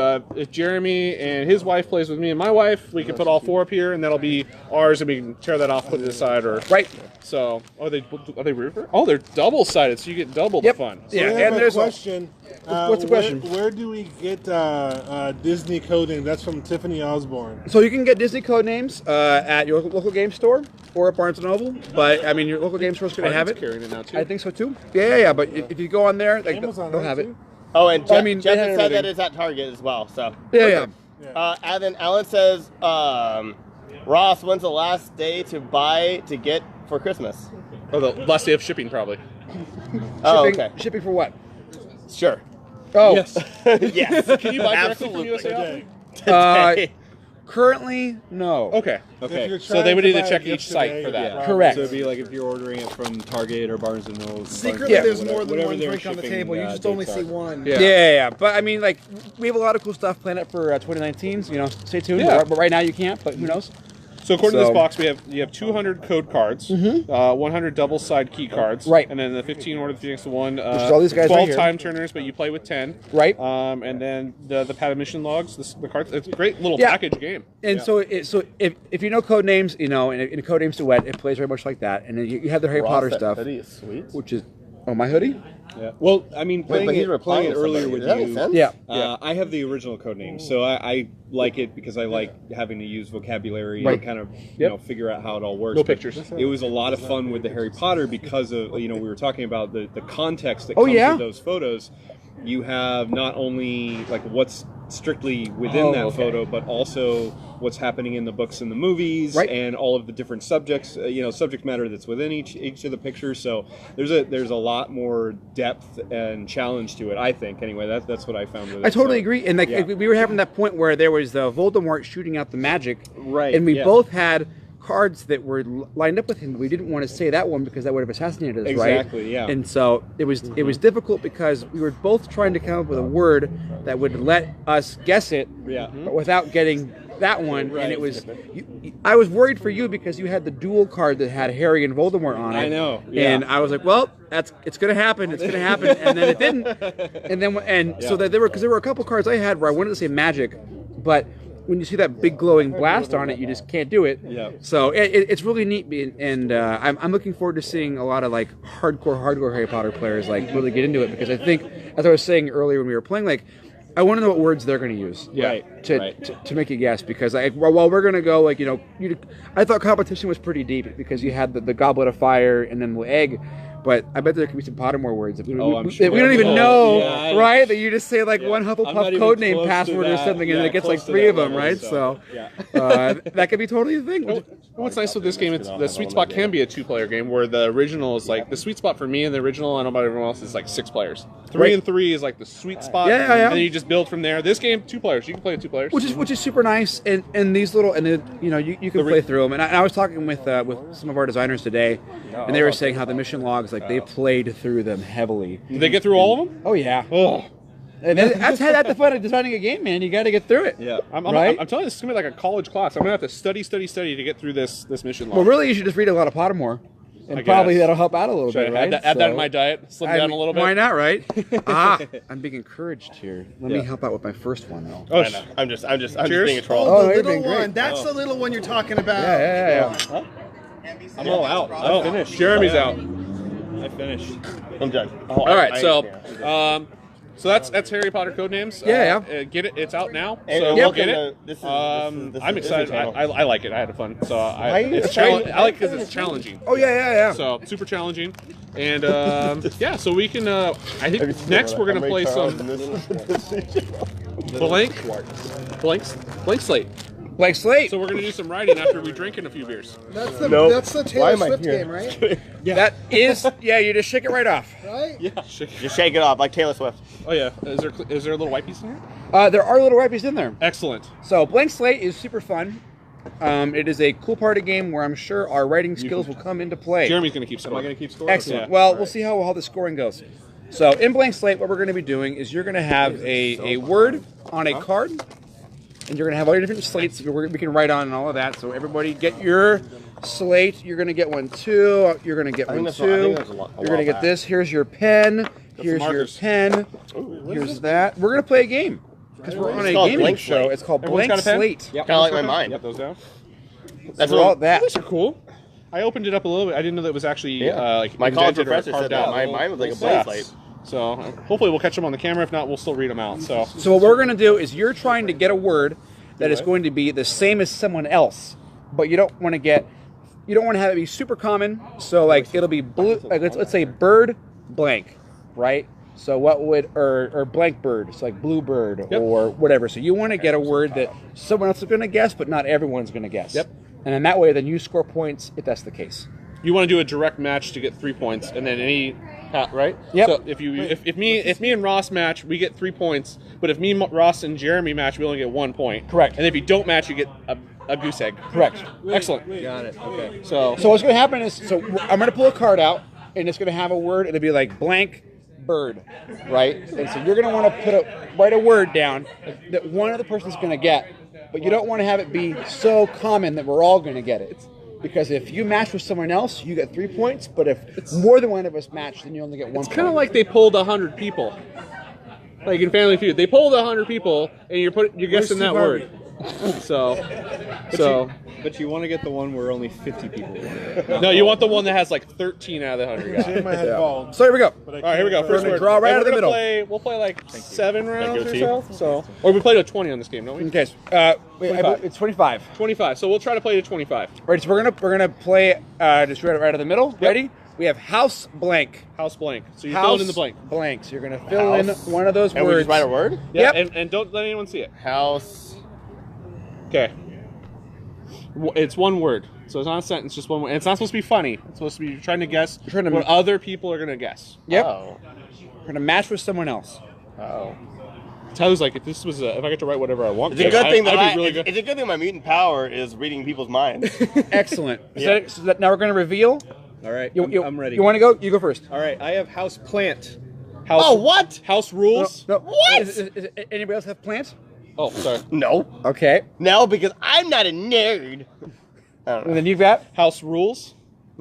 S2: Jeremy and his wife plays with me and my wife, we can put all 4 up here, and that'll be ours, and we can tear that off, put it aside, or
S1: Right.
S2: So are they reverse? Oh, they're double sided, so you get double the fun. So
S1: Yeah,
S4: I have
S1: and
S4: a
S1: there's
S4: question.
S1: What's the question?
S4: Where do we get Disney coding? That's from Tiffany Osborne.
S1: So you can get Disney Codenames at your local game store or at Barnes & Noble, but I mean your local game store's going to have it.
S2: Carrying it now too.
S1: I think so too. Yeah. But if you go on there, like,
S4: Amazon
S1: they'll
S4: has
S1: have it.
S4: too.
S3: Oh, and Jeff,
S1: I mean,
S3: Jeff
S1: they
S3: has
S1: had
S3: said that
S1: everything.
S3: it's at Target as well. So
S1: Yeah.
S3: and then Alan says, Ross, when's the last day to get for Christmas?
S2: Oh, the last day of shipping, probably.
S3: Oh,
S1: Shipping,
S3: okay.
S1: shipping for what?
S3: Sure.
S1: Oh,
S2: Yes.
S3: Yes.
S2: Can you buy directly from
S3: Absolutely.
S2: USAopoly?
S1: currently no.
S2: Okay.
S4: If
S5: Okay.
S4: you're
S2: So they
S4: trying
S2: would
S4: to
S2: need to
S4: buy a
S2: check
S4: gift
S2: each site
S4: today,
S2: for that.
S4: probably-
S1: Correct.
S5: So it'd be like if you're ordering it from Target or Barnes and Noble.
S6: Secretly,
S1: Yeah.
S6: there's more than
S5: Whatever
S6: one
S5: their
S6: drink on the
S5: shipping,
S6: table. You just only
S5: dates
S6: see
S5: are.
S6: one.
S2: Yeah.
S1: Yeah. But I mean, like, we have a lot of cool stuff planned up for 2019. You know, stay tuned.
S2: Yeah.
S1: But right now you can't. But who knows?
S2: So according to
S1: So-
S2: this box, you have 200 code cards, 100 double side key cards,
S1: Right.
S2: and then the 15 Order of the Phoenix one,
S1: is all these guys
S2: 12
S1: right here.
S2: time turners, but you play with 10,
S1: Right.
S2: And then the padded mission logs, the cards. It's a great little
S1: Yeah.
S2: package game.
S1: And so if you know Codenames, you know, and in Codenames Duet, it plays very much like that. And then you have the Harry Potter stuff,
S3: Hoodie is sweet.
S1: which is my hoodie.
S5: Yeah. Well, I mean, playing
S3: but he's
S5: it
S3: replying to
S5: earlier
S3: somebody.
S5: with
S3: Does that make
S5: you.
S3: sense?
S1: Yeah.
S5: I have the original Codenames, so I like it because I like having to use vocabulary
S1: Right.
S5: and kind of
S1: Yep.
S5: figure out how it all works.
S2: No
S5: But
S2: pictures.
S5: It was a lot of fun with the Harry Potter because of we were talking about the context that
S1: Oh,
S5: comes
S1: yeah?
S5: with those photos. You have not only like what's strictly within that
S1: okay.
S5: photo, but also what's happening in the books and the movies,
S1: Right.
S5: and all of the different subjects, subject matter that's within each of the pictures. So there's a lot more depth and challenge to it. I think anyway. That's what I found with it.
S1: I totally
S5: So,
S1: agree. And like
S5: yeah.
S1: we were having that point where there was Voldemort shooting out the magic,
S5: Right,
S1: And we
S5: yeah.
S1: both had cards that were lined up with him. We didn't want to say that one because that would have assassinated us, right?
S5: Exactly, yeah.
S1: And so it was difficult because we were both trying to come up with a word that would let us guess it,
S5: Yeah.
S1: but without getting that one.
S5: Right.
S1: And it was I was worried for you because you had the dual card that had Harry and Voldemort on it.
S5: I know, yeah.
S1: And I was like, well, it's going to happen. It's going to happen. And then it didn't. So that there were a couple cards I had where I wanted to say magic, but when you see that big glowing blast on it, you just can't do it.
S5: Yeah.
S1: So it's really neat, and I'm looking forward to seeing a lot of like hardcore Harry Potter players like really get into it, because I think, as I was saying earlier when we were playing, like I want to know what words they're going to use.
S5: Right.
S1: To make a guess, because while we're going to go like I thought competition was pretty deep because you had the Goblet of Fire and then the egg. But I bet there could be some Pottermore words that we don't even know,
S5: Yeah,
S1: right? That you just say like one
S5: I'm not
S1: Hufflepuff
S5: even
S1: codename
S5: close to
S1: password or
S5: that.
S1: something, and
S5: Yeah,
S1: it gets like
S5: close to
S1: 3
S5: that
S1: of them,
S5: level,
S1: right?
S5: so,
S1: That could be totally the thing.
S2: What's nice with this game, it's the sweet spot can be a 2-player game, where the original is like the sweet spot for me, and the original, I don't know about everyone else, is like 6 players. 3
S1: Right.
S2: and 3 is like the sweet spot,
S1: Yeah.
S2: and then you just build from there. This game, 2 players, you can play with 2 players.
S1: Which is super nice, and these little, and you can play through them. And I was talking with some of our designers today, and they were saying how the mission logs, like they played through them heavily.
S2: Did they get through all of them?
S1: Oh yeah.
S2: Oh.
S1: And that's the fun of designing a game, man. You got to get through it.
S5: Yeah.
S2: I'm
S1: Right?
S2: telling you, this is going to be like a college class. I'm going to have to study to get through this mission log.
S1: Well, really, you should just read a lot of Pottermore. And
S2: I
S1: probably
S2: guess.
S1: that'll help out a little
S2: Should
S1: bit,
S2: I
S1: right?
S2: add that in
S1: So-
S2: my diet? Slim down a little bit?
S1: Why not, right? I'm being encouraged here. Let me help out with my first one, though.
S2: Oh,
S3: I know. I'm just
S2: Cheers.
S3: being a troll.
S1: Oh,
S6: the
S1: you're
S6: little
S1: being great.
S6: one. That's the little one you're talking about.
S1: Yeah.
S5: I'm all out.
S2: Oh,
S5: I finished.
S2: Jeremy's out.
S5: I finished.
S3: I'm done.
S2: All right, so that's Harry Potter Codenames.
S1: Yeah.
S2: Get it. It's out now.
S3: And
S2: So
S3: welcome
S2: get
S3: to-
S2: it.
S3: this is
S2: I'm excited.
S3: your channel.
S2: I like it. I had fun. So
S1: That's
S2: I
S1: great.
S2: like because it's challenging.
S1: Oh, yeah.
S2: So super challenging, and yeah. So we can. I think next we're gonna play some blank slate.
S1: Blank slate.
S2: So we're gonna do some writing after we drink in a few beers.
S6: That's the
S3: Nope.
S6: that's the
S3: Why
S6: Taylor
S3: am I
S6: Swift
S3: here?
S6: game, right?
S1: That is, you just shake it right off.
S6: Right?
S2: Yeah.
S3: Just shake it off like Taylor Swift.
S2: Oh yeah. Is there a little white piece in here?
S1: There are little rippies in there.
S2: Excellent.
S1: So blank slate is super fun. It is a cool party game where I'm sure our writing skills will come into play.
S2: Jeremy's gonna keep.
S5: Am I going to keep score?
S1: Excellent.
S2: Yeah.
S1: Well, we'll see how the scoring goes. So in blank slate, what we're going to be doing is you're going to have a word on a card, and you're going to have all your different slates we can write on and all of that. So everybody get your slate. You're going to get one too. You're going to get one too. You're going to get this. Here's your pen. Here's your
S2: markers.
S1: pen. Here's that. We're going to play a game because we're on a
S3: called
S1: gaming
S3: Blank
S1: show.
S3: Slate.
S1: It's called
S2: Everyone's
S1: Blank
S2: got a pen?
S1: Slate.
S2: Yep.
S3: Kind of like my mind.
S2: Yep, those down.
S3: That's
S1: So all
S3: what
S1: that.
S2: These are cool. I opened it up a little bit. I didn't know that it was actually like
S3: my college
S2: indented or
S3: professor
S2: carved
S3: said that.
S2: out.
S3: Mine was like a
S2: Yeah.
S3: blank slate.
S2: So hopefully we'll catch them on the camera. If not, we'll still read them out. So
S1: So what we're going to do is you're trying to get a word that is going to be the same as someone else, but you don't want to have it be super common. So like it'll be blue. Like let's say bird blank, right? So what would or blank bird? So like blue bird or whatever. So you want to get a word that someone else is going to guess, but not everyone's going to guess.
S2: Yep.
S1: And then that way, then you score points if that's the case.
S2: you want to do a direct match to get 3 points, and then any right?
S1: Yep.
S2: So if me and Ross match, we get 3 points. But if me, Ross, and Jeremy match, we only get 1 point.
S1: Correct.
S2: And if you don't match, you get a goose egg.
S1: Correct.
S2: Excellent.
S5: Got it. Okay.
S2: So
S1: what's going to happen is, I'm going to pull a card out, and it's going to have a word. It'll be like blank bird, right? And so you're going to want to write a word down that one other person's going to get, but you don't want to have it be so common that we're all going to get it. Because if you match with someone else, you get 3 points. But if more than one of us match, then you only get 1 point.
S2: it's kind of like they polled 100 people. Like in Family Feud, they polled 100 people, and you're guessing that word.
S5: But you want to get the one where only 50 people.
S2: No, you want the one that has like 13 out of the 100 guys.
S4: In my head bald.
S1: So here we go.
S2: All right, here we go. First
S1: gonna
S2: word.
S1: draw right
S2: And
S1: out of the
S2: we're gonna
S1: middle.
S2: We'll play like 7 rounds or
S3: you,
S2: so. Or we played a 20 on this game, don't we?
S1: Okay, it's 25.
S2: 25. So we'll try to play to 25.
S1: Right, so we're gonna play just right out of the middle. Ready? We have house blank.
S2: House blank. So you
S1: House
S2: fill in the blank.
S1: blank. So you're gonna fill in
S3: House.
S1: one of those
S3: And we
S1: words.
S3: just write a word?
S2: Yeah,
S1: Yep.
S2: and don't let anyone see it.
S3: House.
S2: Okay. It's one word. So it's not a sentence, just one word. And it's not supposed to be funny. It's supposed to be you're trying to guess
S1: trying to-
S2: what other people are going to guess.
S1: Yep.
S3: Oh.
S1: We're gonna match with someone else.
S3: Oh.
S2: Tyler's like, if this was if I get to write whatever I want,
S3: It's a good thing that
S2: I'd be really good.
S3: it's a good thing my mutant power is reading people's minds.
S1: Excellent.
S3: Yeah.
S1: So now we're gonna reveal.
S5: All right. I'm ready.
S1: You want to go? You go first.
S5: All right. I have house plant.
S2: House,
S3: Oh, what?
S2: House rules?
S1: No.
S3: What?
S1: Is anybody else have plants?
S2: Oh, sorry.
S3: No.
S1: Okay.
S3: No, because I'm not a nerd. I don't
S1: And
S3: know.
S1: then you've got.
S2: House rules?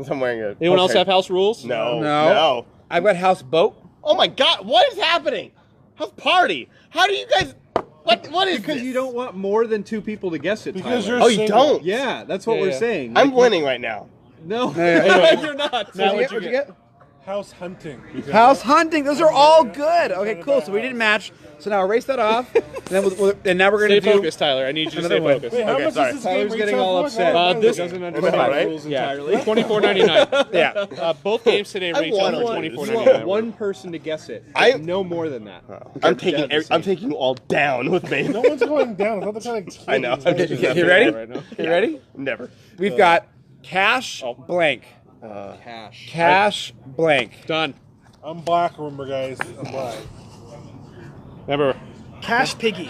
S3: I'm wearing a.
S2: Anyone else have house rules?
S3: No.
S1: No.
S3: No.
S1: I've got house boat.
S3: Oh my God! What is happening? House party? How do you guys? What is
S5: Because
S3: this?
S5: you don't want more than 2 people to guess it.
S4: Because
S5: Tyler.
S4: you're
S3: Oh, you
S4: single.
S3: don't.
S5: Yeah, that's what
S2: Yeah,
S5: we're
S2: yeah.
S5: saying.
S3: I'm
S5: Like,
S3: winning right now.
S5: No,
S1: Anyway.
S5: you're not.
S1: Now,
S2: what'd
S1: what'd
S2: you
S1: you get?
S4: House hunting. because-
S1: House hunting. Those are all good. Okay, cool. So we didn't match. So now erase that off. And then and now we're
S2: Stay
S1: gonna do.
S2: focused, Tyler. I need you to
S1: Another
S2: stay
S1: one.
S2: focused.
S4: Wait, how
S3: Okay,
S4: much
S3: sorry.
S4: is this game
S5: Tyler's getting
S4: retail
S5: all
S4: for?
S5: upset.
S4: Go ahead.
S2: This-
S5: doesn't
S3: Right.
S5: understand the rules
S2: Yeah.
S5: entirely.
S2: $24.99.
S1: Yeah.
S2: Both games today
S3: I
S2: retail
S3: want
S2: for
S3: one.
S5: You want
S2: $24.99.
S5: one person to guess it.
S3: I-
S5: No more than that.
S3: I'm taking.
S5: Dead
S3: I'm taking you all down with me.
S4: No one's going down. It's not the kind of kid
S3: I know.
S4: who's
S3: I'm
S4: going
S3: just-
S4: to-
S1: You ready?
S2: Right now.
S1: You ready?
S3: Never.
S1: We've got cash blank.
S5: Cash.
S1: Cash blank.
S2: Done.
S4: I'm black, remember, guys. I'm black.
S2: Remember.
S6: Cash Piggy.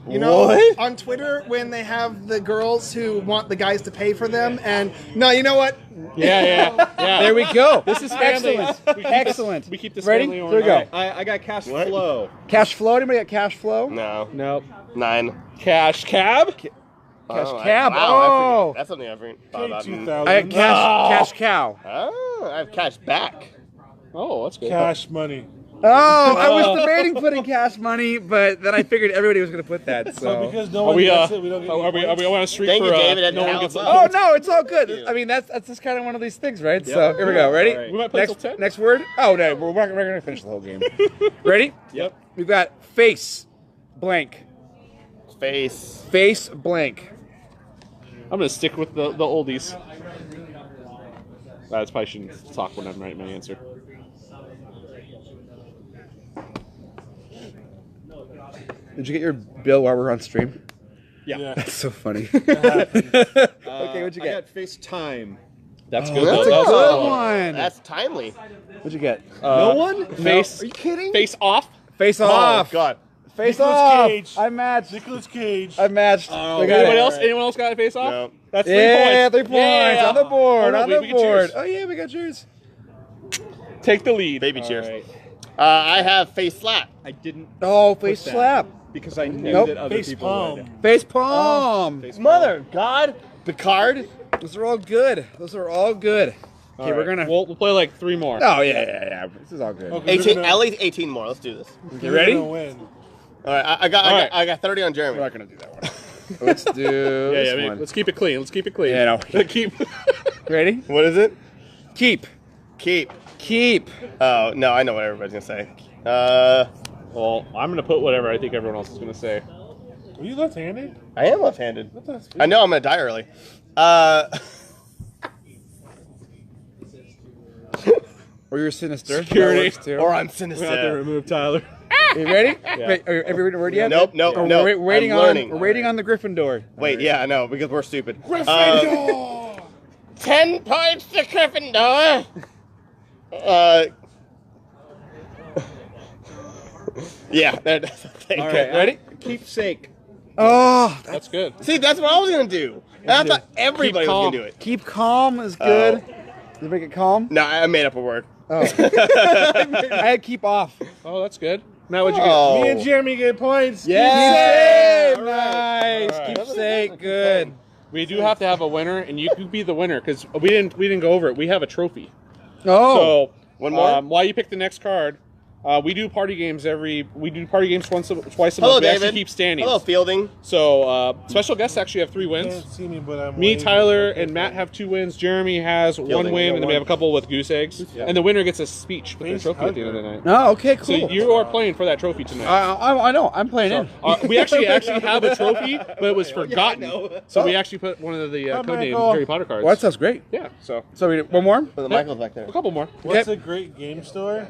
S6: You know,
S3: What?
S6: on Twitter when they have the girls who want the guys to pay for them, and no, you know what?
S2: Yeah.
S1: There we go.
S2: This is family.
S1: excellent. Excellent.
S2: We keep this
S1: ready.
S2: family
S1: Here we
S2: oriented.
S1: go.
S5: I got cash
S3: What?
S5: flow.
S1: Cash flow. Anybody got cash flow?
S3: No.
S2: Nope.
S3: 9.
S2: Cash cab?
S1: Cash
S3: Oh,
S1: cab.
S3: wow, I
S1: Oh.
S3: forget. That's something I've thought about.
S4: K2000.
S1: I had cash cow.
S3: Oh, I have cash back.
S2: Oh, that's good.
S4: Cash money.
S1: Oh, I was debating putting cash money, but then I figured everybody was going to put that.
S4: So
S1: So.
S4: because no
S2: Are
S4: one
S2: we,
S4: gets it, we don't get
S2: are we on a street
S3: Thank
S2: for
S3: you, David.
S2: no one gets
S1: Oh no, it's all good. I mean, that's just kind of one of these things, right? So here we go. Ready?
S5: All right.
S2: We might play till 10.
S1: Next word. Oh no, we're going to finish the whole game. Ready?
S5: Yep.
S1: We've got face blank.
S3: Face.
S1: Face blank.
S2: I'm gonna stick with the oldies. That's probably shouldn't talk when I'm writing my answer.
S1: Did you get your bill while we're on stream?
S5: Yeah.
S1: That's so funny. Okay, what'd you
S5: I
S1: get?
S5: got FaceTime.
S2: That's good.
S1: That's
S2: though.
S1: a good one.
S3: That's timely.
S1: What'd you get?
S5: No one?
S2: Face.
S6: Are you kidding?
S2: Face off.
S1: Face
S3: Oh,
S1: off.
S3: God.
S1: Face
S4: Nicolas
S1: off.
S4: Cage.
S1: I matched.
S4: Nicolas Cage.
S1: I matched.
S5: Oh,
S1: We got
S2: Anyone
S1: it.
S2: else? Anyone else got a face off?
S3: No.
S2: That's 3
S1: Yeah,
S2: points.
S1: 3 points on the board.
S2: Oh, no,
S1: on
S2: we
S1: the
S2: get
S1: board.
S2: cheers.
S1: Oh yeah, we got yours.
S2: Take the lead.
S3: Baby cheers.
S5: All right.
S3: I have face slap.
S5: I didn't
S1: Oh, face
S5: that.
S1: slap.
S5: because I knew
S1: Nope.
S5: that other
S4: Face
S5: people
S4: palm.
S5: would.
S1: Face palm.
S5: Face palm.
S3: Mother, God, Picard.
S1: Those are all good. Those are all good. Okay,
S2: All
S1: we're
S2: right.
S1: gonna.
S2: We'll play like 3 more.
S1: Oh yeah. This is all good.
S4: Okay,
S3: 18,
S4: we're gonna-
S3: at least 18 more. Let's do this.
S1: You ready?
S4: we're gonna win.
S3: All right, I got
S2: All right.
S3: 30 on
S1: We're
S3: Jeremy.
S1: not gonna do that one. Let's do
S2: Yeah,
S1: this
S2: yeah.
S1: one.
S2: Let's keep it clean. Let's keep it clean.
S1: Yeah, no.
S2: keep.
S1: Ready?
S3: What is it?
S1: Keep.
S3: Keep.
S1: Keep.
S3: Oh no, I know what everybody's gonna say.
S2: Well, I'm gonna put whatever I think everyone else is gonna say.
S4: Are you left-handed?
S3: I am left-handed.
S4: That's
S3: I know I'm gonna die early.
S1: Or you're sinister.
S2: Security.
S1: That works, too.
S3: Or I'm
S2: We have to
S3: sinister.
S2: remove Tyler.
S1: Are you ready? Wait, are you ready yet?
S3: Nope, nope,
S1: Or
S3: no.
S1: We're waiting
S3: I'm
S1: on.
S3: learning.
S1: We're waiting on the Gryffindor.
S3: Wait, yeah, I know because we're stupid.
S1: 10
S3: points to Gryffindor. Yeah, that's the thing.
S5: All
S1: Okay,
S5: right,
S1: ready?
S5: Keepsake.
S1: Oh,
S2: That's good.
S3: See, that's what I was gonna do. And I thought everybody was
S2: calm.
S3: gonna do it.
S1: keep calm is good. Did you make it calm?
S3: No, I made up a word.
S1: Oh. I had keep off.
S2: Oh, that's good. Now what'd you get?
S3: Oh.
S4: Me and Jeremy get points.
S1: Yeah.
S2: All
S1: Nice.
S2: All right.
S1: Keepsake. Good.
S2: We do have to have a winner, and you could be the winner because we didn't go over it. We have a trophy.
S1: Oh.
S2: So
S3: One more?
S2: While you pick the next card, we do party games twice a
S3: Hello,
S2: month. We
S3: David.
S2: actually keep standings.
S3: Hello, Fielding.
S2: So special guests actually have 3
S4: Can't
S2: wins.
S4: see me, but I'm
S2: Me,
S4: waving.
S2: Tyler, and Matt have 2 wins. Jeremy has 1
S3: Fielding.
S2: win, and then we have a couple with goose eggs. And the winner gets a speech with their
S4: Face
S2: trophy at the end of the
S4: hugger.
S2: night.
S1: Oh, okay,
S2: So
S1: cool.
S2: you are playing for that trophy tonight.
S1: I know. I'm playing in.
S2: We actually have a trophy, but it was forgotten.
S3: know.
S2: So we actually put one of the Codenames
S4: Michael.
S2: Harry Potter cards.
S1: Well, that sounds great.
S2: Yeah, so
S1: So we one more.
S3: The Michael's back there.
S2: a couple more.
S4: What's a great game store?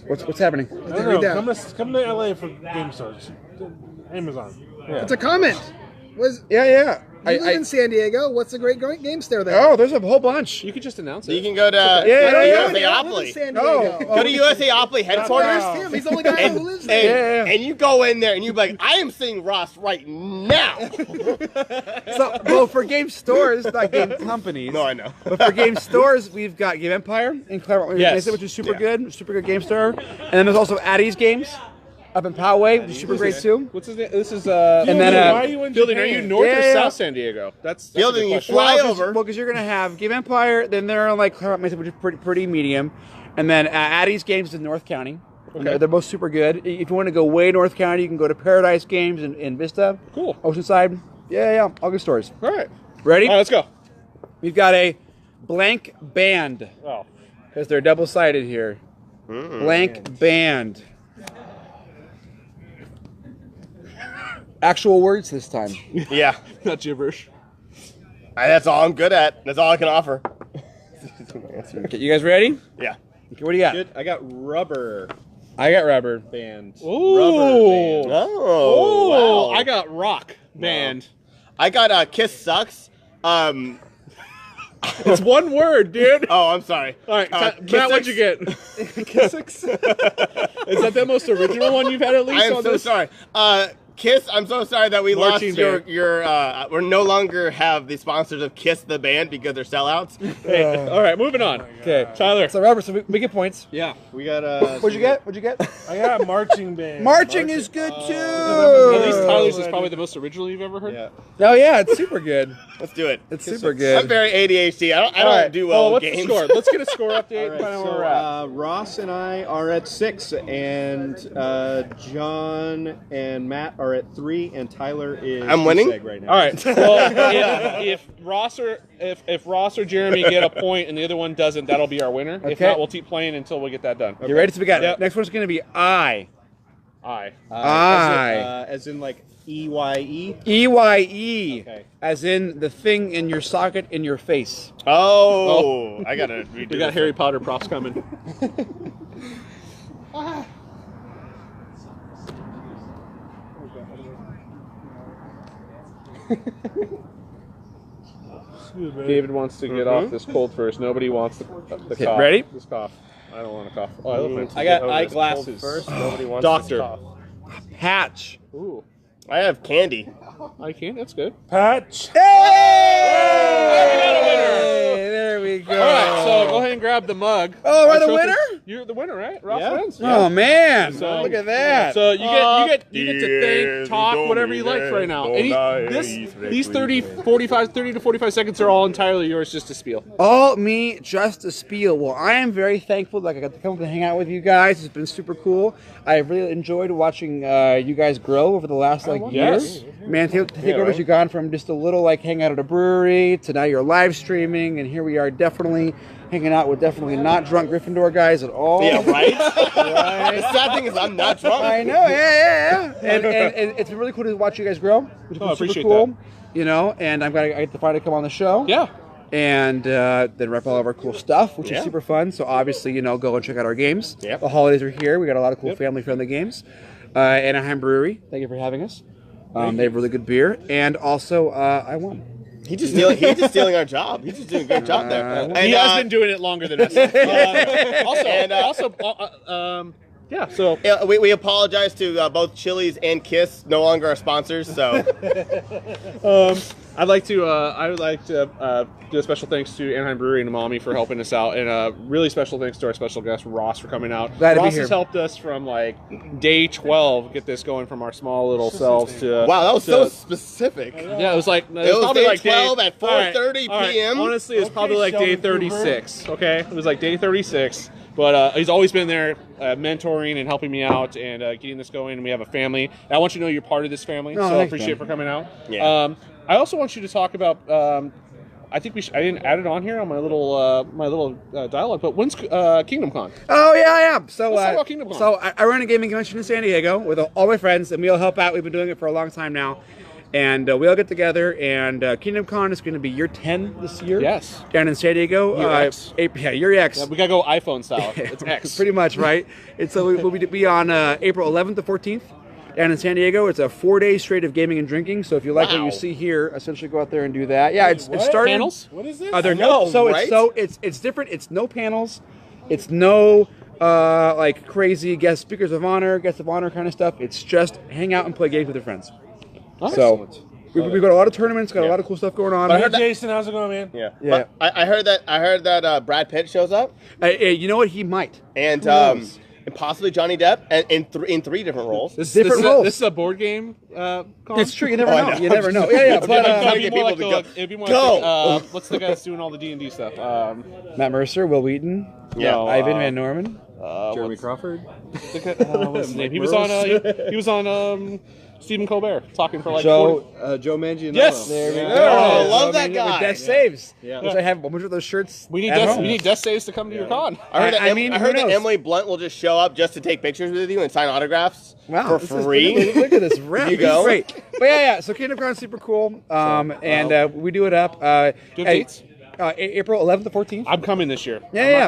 S1: What's happening?
S4: I don't
S6: Read
S4: know.
S6: that.
S4: Come to LA for game stores. Amazon.
S6: It's a comment. Was
S1: Yeah.
S6: you live in San Diego? What's a great game store there?
S1: Oh, there's a whole bunch.
S2: You could just announce
S3: So you
S2: it.
S3: can go to
S1: Yeah,
S6: I live in
S3: USAopoly.
S6: San
S1: No.
S6: Diego.
S3: Go to USAopoly headquarters.
S6: Ask him. He's the only guy who lives there.
S3: And you go in there and you be like, I am seeing Ross right now.
S1: So, well, for game stores, not game companies.
S3: No, I know.
S1: But for game stores, we've got Game Empire in Claremont,
S2: Yes.
S1: Mesa, which is super good game store. And then there's also Addie's Games up in Poway, which is super great too.
S2: What's his name? This is
S1: And then,
S4: why are you in
S2: Fielding. Are
S4: Japan?
S2: you north or
S1: Yeah.
S2: south San Diego? That's a
S3: Fielding,
S2: good
S3: you
S2: question.
S3: fly
S1: Well,
S3: over.
S1: because you're gonna have Game Empire, then they're on like Claremont Mesa, which is pretty medium, and then Addie's Games is in North County.
S2: Okay.
S1: They're both super good. If you want to go way North County, you can go to Paradise Games in Vista.
S2: Cool.
S1: Oceanside. Yeah, all good stores.
S2: All right.
S1: Ready?
S2: All right, let's go.
S1: We've got a blank band
S2: Oh.
S1: because they're double-sided here. Blank band. Actual words this time.
S3: Yeah,
S2: Not gibberish.
S3: that's all I'm good at. That's all I can offer.
S1: Okay, you guys ready?
S3: Yeah.
S1: Okay, what do you got?
S5: Good. I got rubber
S1: I got rubber.
S5: band.
S2: Ooh.
S5: Rubber band.
S3: Oh, wow.
S2: I got rock band.
S3: I got Kiss Sucks.
S2: It's one word, dude.
S3: Oh, I'm sorry.
S2: All right,
S3: Kiss
S2: Matt, what'd
S3: Sucks?
S2: you get? Is that the most original one you've had at least?
S3: I am
S2: on
S3: so
S2: this?
S3: sorry. Kiss, I'm so sorry that we
S2: Marching
S3: lost your
S2: band.
S3: we're no longer have the sponsors of Kiss the band because they're sellouts.
S2: All right, moving on.
S1: Okay,
S2: Tyler.
S1: So Robert, so we get points.
S5: Yeah, we got.
S1: What'd you get? What'd you get?
S4: I got marching band.
S1: Marching is good
S2: At
S1: too.
S2: least Tyler's is probably the most original you've ever heard.
S5: Yeah.
S1: Oh yeah, it's super good.
S3: Let's do it.
S1: It's super
S3: I'm
S1: good.
S3: very ADHD. I don't
S1: right.
S3: do well with
S2: what's
S3: games.
S2: the score? Let's get a score update.
S5: All right,
S2: Find out where
S5: so
S2: we're at.
S5: Ross and I are at 6, and John and Matt are at 3, and Tyler is
S3: I'm winning?
S5: seg right now.
S2: All right. Well, if Ross or Jeremy get a point and the other one doesn't, that'll be our winner. If
S1: Okay.
S2: not, we'll keep playing until we get that done.
S1: You ready? So we got
S2: Yep.
S1: next one's gonna be I.
S2: Aye.
S5: As in like EYE.
S1: EYE.
S5: Okay.
S1: As in the thing in your socket in your face.
S3: Oh, I gotta redo
S2: We got
S3: this.
S2: Harry Potter props coming. David wants to get off this cold first. Nobody wants the cough.
S1: ready?
S2: This cough. I don't want to cough. Oh, I love my teeth.
S5: I got
S2: Oh, this
S5: eyeglasses.
S3: First, nobody wants
S2: Doctor.
S3: this cough.
S1: Patch.
S2: cold. Ooh,
S3: I have candy.
S2: I can't. That's good.
S4: Patch.
S1: Hey! There we go.
S2: All right, so go ahead and grab the mug.
S1: Oh, we're
S2: Our
S1: the
S2: trophy.
S1: winner?
S2: You're the winner, right? Ross
S5: Yeah.
S2: wins.
S1: Oh man!
S2: So-
S1: Look at that.
S2: So you get to think, talk, whatever you like right now. These 30 to 45 seconds are all entirely yours just to spiel.
S1: All me, just a spiel. Well, I am very thankful that I got to come up and hang out with you guys. It's been super cool. I really enjoyed watching you guys grow over the last year.
S2: Yes.
S1: Man, takeovers, you've gone from just a little hang out at a brewery to now you're live streaming, and here we are definitely hanging out with definitely not drunk Gryffindor guys at all.
S3: Yeah, right? The sad thing is I'm not drunk.
S1: I know, yeah. And it's been really cool to watch you guys grow, which
S2: Oh, I
S1: is super
S2: appreciate
S1: cool.
S2: that.
S1: You know, and I'm glad I get to finally come on the show.
S2: Yeah.
S1: And then rep all of our cool stuff, which
S3: Yeah.
S1: is super fun. So obviously, go and check out our games.
S3: Yep.
S1: The holidays are here. We got a lot of cool family-friendly games. Anaheim Brewery, thank you for having us. They have really good beer. And also, I won.
S3: He's just stealing our job. He's just doing a great job there. And,
S2: He has been doing it longer than us. Yeah, so
S3: yeah, we apologize to both Chili's and Kiss, no longer our sponsors. So
S2: I would like to do a special thanks to Anaheim Brewery and Mommy for helping us out, and really special thanks to our special guest Ross for coming out.
S1: Glad to be
S2: Ross
S1: here.
S2: has helped us from day 12 get this going from our small little selves to
S3: wow, that was so specific.
S2: yeah, it was
S3: It was
S2: probably
S3: day
S2: like
S3: 12 at 4:30
S2: all right.
S3: p.m.
S2: Honestly, it was probably like day
S4: Sheldon
S2: 36. Okay, it was like day 36. But he's always been there, mentoring and helping me out and getting this going. We have a family. And I want you to know you're part of this family,
S1: Oh,
S2: so I
S1: thanks,
S2: appreciate
S1: man.
S2: for coming out.
S3: Yeah.
S2: I also want you to talk about. I think I didn't add it on here on my little dialogue. But when's Kingdom Con?
S1: Oh, yeah. So,
S2: Let's talk about Kingdom Con.
S1: so I run a gaming convention in San Diego with all my friends, and we all help out. We've been doing it for a long time now. And we all get together, and Kingdom Con is going to be year 10 this year.
S2: Yes.
S1: Down in San Diego.
S2: Year X.
S1: Year X.
S2: Yeah, we gotta go iPhone style. It's X.
S1: Pretty much, right? And so we'll be on April 11th to 14th down in San Diego. It's a 4-day straight of gaming and drinking. So if you like what
S3: Wow.
S1: you see here, essentially go out there and do that. Yeah, it's started.
S2: Panels?
S4: What is this?
S1: There are
S3: I know,
S1: no. So
S3: right?
S1: it's different. It's no panels. It's no crazy guest speakers of honor, guests of honor kind of stuff. It's just hang out and play games with your friends. So we've got a lot of tournaments. Got a lot of cool stuff going on.
S3: I
S4: Hey,
S3: heard that-
S4: Jason, how's it going, man?
S3: Yeah.
S1: Yeah.
S3: But I heard that Brad Pitt shows up,
S1: You know what? He might.
S3: and
S1: Who knows?
S3: and possibly Johnny Depp, and in three different roles.
S1: Different roles.
S2: This is a board game. Con?
S1: It's true. You never
S3: I
S1: know.
S3: know.
S1: You never know. Yeah.
S3: I'm
S1: But
S3: trying to
S2: It'd
S3: get
S2: be more
S3: people
S2: like
S3: to
S2: the- it'd be more
S3: Go!
S2: like what's the guy that's doing all the D&D stuff?
S1: Matt Mercer, Will Wheaton,
S3: Yeah.
S1: Ivan Van Norman.
S5: Jeremy Crawford.
S2: What's his name? He was on Stephen Colbert talking for like
S1: Joe.
S2: 40
S5: Joe Mangianello.
S2: Yes!
S1: There we
S2: Yeah.
S1: go.
S3: Oh, love that
S1: With
S3: guy.
S1: Death Saves.
S5: Yeah.
S1: Which I have a bunch of those shirts.
S2: We need
S1: at home.
S2: death saves to come to your con.
S3: I heard, that,
S1: I mean,
S3: I
S1: who
S3: heard that
S1: knows?
S3: Emily Blunt will just show up just to take pictures with you and sign autographs
S1: Wow,
S3: for free.
S1: Look at this rep.
S3: You go.
S1: Great. But yeah. So Kingdom Con's super cool. And we do it up.
S2: Do you have dates?
S1: April 11th to 14th.
S2: I'm coming this year.
S1: Yeah.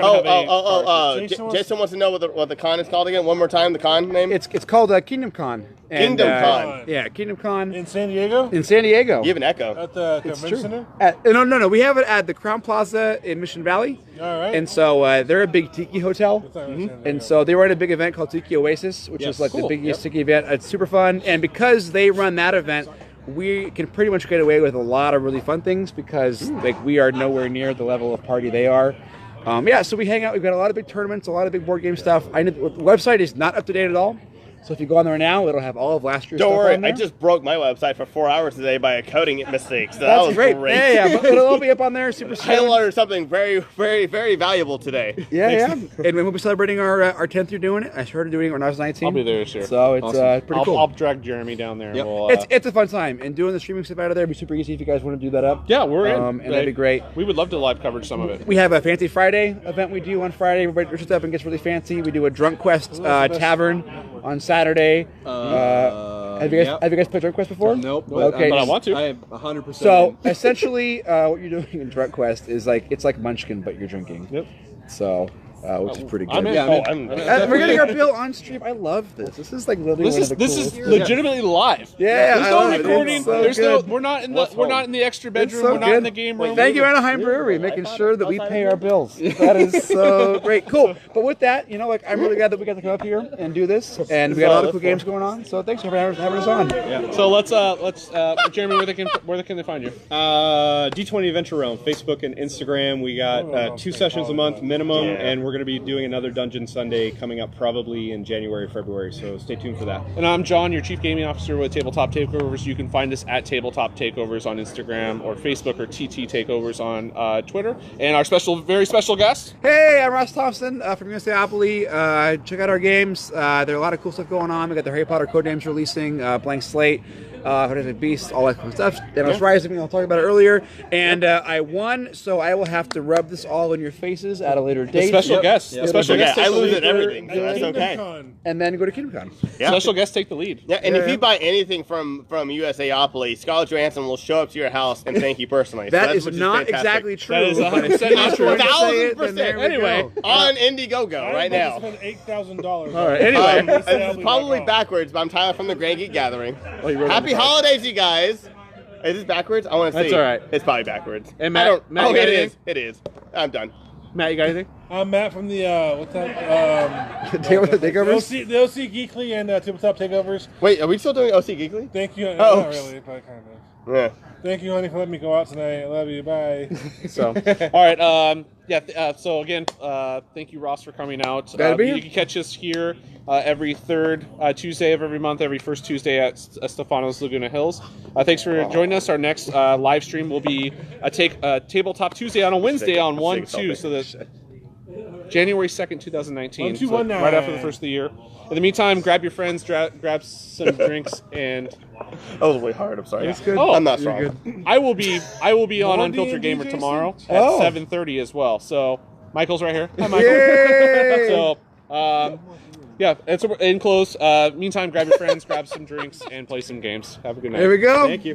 S3: Jason wants to know what the con is called again. One more time, the con name.
S1: It's called Kingdom Con. And,
S3: Kingdom Con.
S1: Yeah, Kingdom Con
S4: In San Diego?
S1: in San Diego.
S3: You have an echo.
S4: At the
S1: It's
S4: convention
S1: true.
S4: center?
S1: No. We have it at the Crown Plaza in Mission Valley.
S4: All right.
S1: And so they're a big tiki hotel.
S4: It's not in San Diego.
S1: And so they run a big event called Tiki Oasis, which is like the biggest tiki event. It's super fun. And because they run that event, we can pretty much get away with a lot of really fun things because like we are nowhere near the level of party they are. So we hang out. We've got a lot of big tournaments, a lot of big board game stuff. I know the website is not up to date at all. So if you go on there now, it'll have all of last year's
S3: Don't
S1: stuff
S3: worry,
S1: on there.
S3: I just broke my website for 4 hours today by a coding mistake. So that
S1: That's
S3: was
S1: great.
S3: great.
S1: Yeah, but it'll all be up on there. Super
S3: I
S1: soon.
S3: learned something very, very, very valuable today.
S1: Yeah. And we'll be celebrating our 10th year doing it. I started doing it when I was 19.
S2: I'll be there this year.
S1: So it's pretty cool.
S2: I'll drag Jeremy down there.
S5: Yep.
S2: We'll,
S1: It's a fun time, and doing the streaming stuff out of there would be super easy if you guys want to do that up.
S2: yeah, we're in.
S1: And that'd be great.
S2: We would love to live coverage some of it.
S1: We have a Fancy Friday event we do on Friday. Everybody dressed up and gets really fancy. We do a Drunk Quest tavern on Saturday. Have you guys played Drunk Quest before?
S7: Nope.
S1: Okay.
S2: But I want to.
S7: I am 100%.
S1: So essentially, what you're doing in Drunk Quest is it's like Munchkin, but you're drinking.
S2: Yep.
S1: So, which is pretty good.
S2: I'm in.
S7: Yeah,
S1: We're getting our bill on stream. I love this. This is like literally one of the
S2: This is
S1: coolest-
S2: legitimately live.
S1: Yeah,
S2: There's
S1: I
S2: no
S1: love it.
S2: recording.
S1: It's so
S2: There's no.
S1: good.
S2: We're not in the extra
S1: It's
S2: bedroom.
S1: so
S2: We're not
S1: good.
S2: in the game room.
S1: Thank you, Anaheim Brewery, making sure that we pay our bills. That is so great. Cool. But with that, I'm really glad that we got to come up here and do this, and we got a lot of cool games going on. So thanks for having us on.
S2: Yeah. So let's Jeremy, where can they find you?
S5: D20 Adventure Realm, Facebook and Instagram. We got 2 sessions a month minimum, and we're going to be doing another Dungeon Sunday coming up probably in January, February. So stay tuned for that.
S2: And I'm John, your Chief Gaming Officer with Tabletop Takeovers. You can find us at Tabletop Takeovers on Instagram or Facebook or TT Takeovers on Twitter. And our very special guest.
S1: Hey, I'm Ross Thompson from USAopoly. Check out our games. There are a lot of cool stuff going on. We got the Harry Potter Codenames releasing, Blank Slate, Fantastic Beasts, all that cool stuff. Thanos Rising, I'll talk about it earlier. And I won, so I will have to rub this all in your faces at a later date.
S2: Special guest.
S3: Yeah,
S2: Special guest.
S3: I
S2: Take the
S3: lose
S2: lead.
S3: at everything, so that's okay.
S4: Con.
S1: And then go to KingdomCon.
S3: Yeah.
S2: Special guests take the lead.
S3: Yeah, and if you buy anything from USAopoly, Scarlett Johansson will show up to your house and thank you personally.
S1: That
S3: so
S1: is
S3: which
S1: not
S3: fantastic.
S1: exactly true.
S2: That is
S1: but
S2: 100%
S1: if you
S2: not true.
S1: want to say it, then
S3: 1000%.
S1: there we
S2: Anyway.
S1: go.
S3: On Indiegogo right now.
S4: Spend $8,000. All
S2: right, anyway.
S3: This is probably backwards, but I'm Tyler from the Grand Geek Gathering.
S2: Oh, you wrote
S3: Happy
S2: it on the
S3: holidays, you guys. Is this backwards? I want to see.
S2: That's all right.
S3: It's probably backwards.
S2: And Matt-
S3: I don't,
S2: Matt, you
S3: oh,
S2: got
S3: it
S2: anything?
S3: is. It is. I'm done.
S2: Matt, you got anything?
S4: I'm Matt from the, what's that?
S1: Takeovers?
S4: The OC Geekly and Tabletop Takeovers.
S3: Wait, are we still doing OC Geekly?
S4: Thank you.
S3: Oh.
S4: Not really, but kind of.
S3: Yeah.
S4: Thank you, honey, for letting me go out tonight. I love you. Bye.
S2: So, all right. So again, thank you, Ross, for coming out.
S1: Glad to be here.
S2: You can catch us here every third Tuesday of every month, every first Tuesday at Stefano's Laguna Hills. Thanks for joining us. Our next live stream will be a Tabletop Tuesday on a Wednesday on 1/2. So that's January 2nd, 2019.
S4: 1/2/19.
S2: Right after the first of the year. In the meantime, grab your friends, grab some drinks, and
S3: That was really hard. I'm sorry.
S1: That's good.
S2: Oh,
S3: I'm not
S1: You're
S3: strong.
S2: I will be on
S4: More
S2: Unfiltered
S4: D&D,
S2: Gamer
S4: Jason?
S2: tomorrow at
S1: Oh.
S2: 7:30 as well. So Michael's right here. Hi, Michael.
S1: Yay!
S2: So, it's in close. Meantime, grab your friends, grab some drinks, and play some games. Have a good night.
S1: There we go.
S5: Thank you.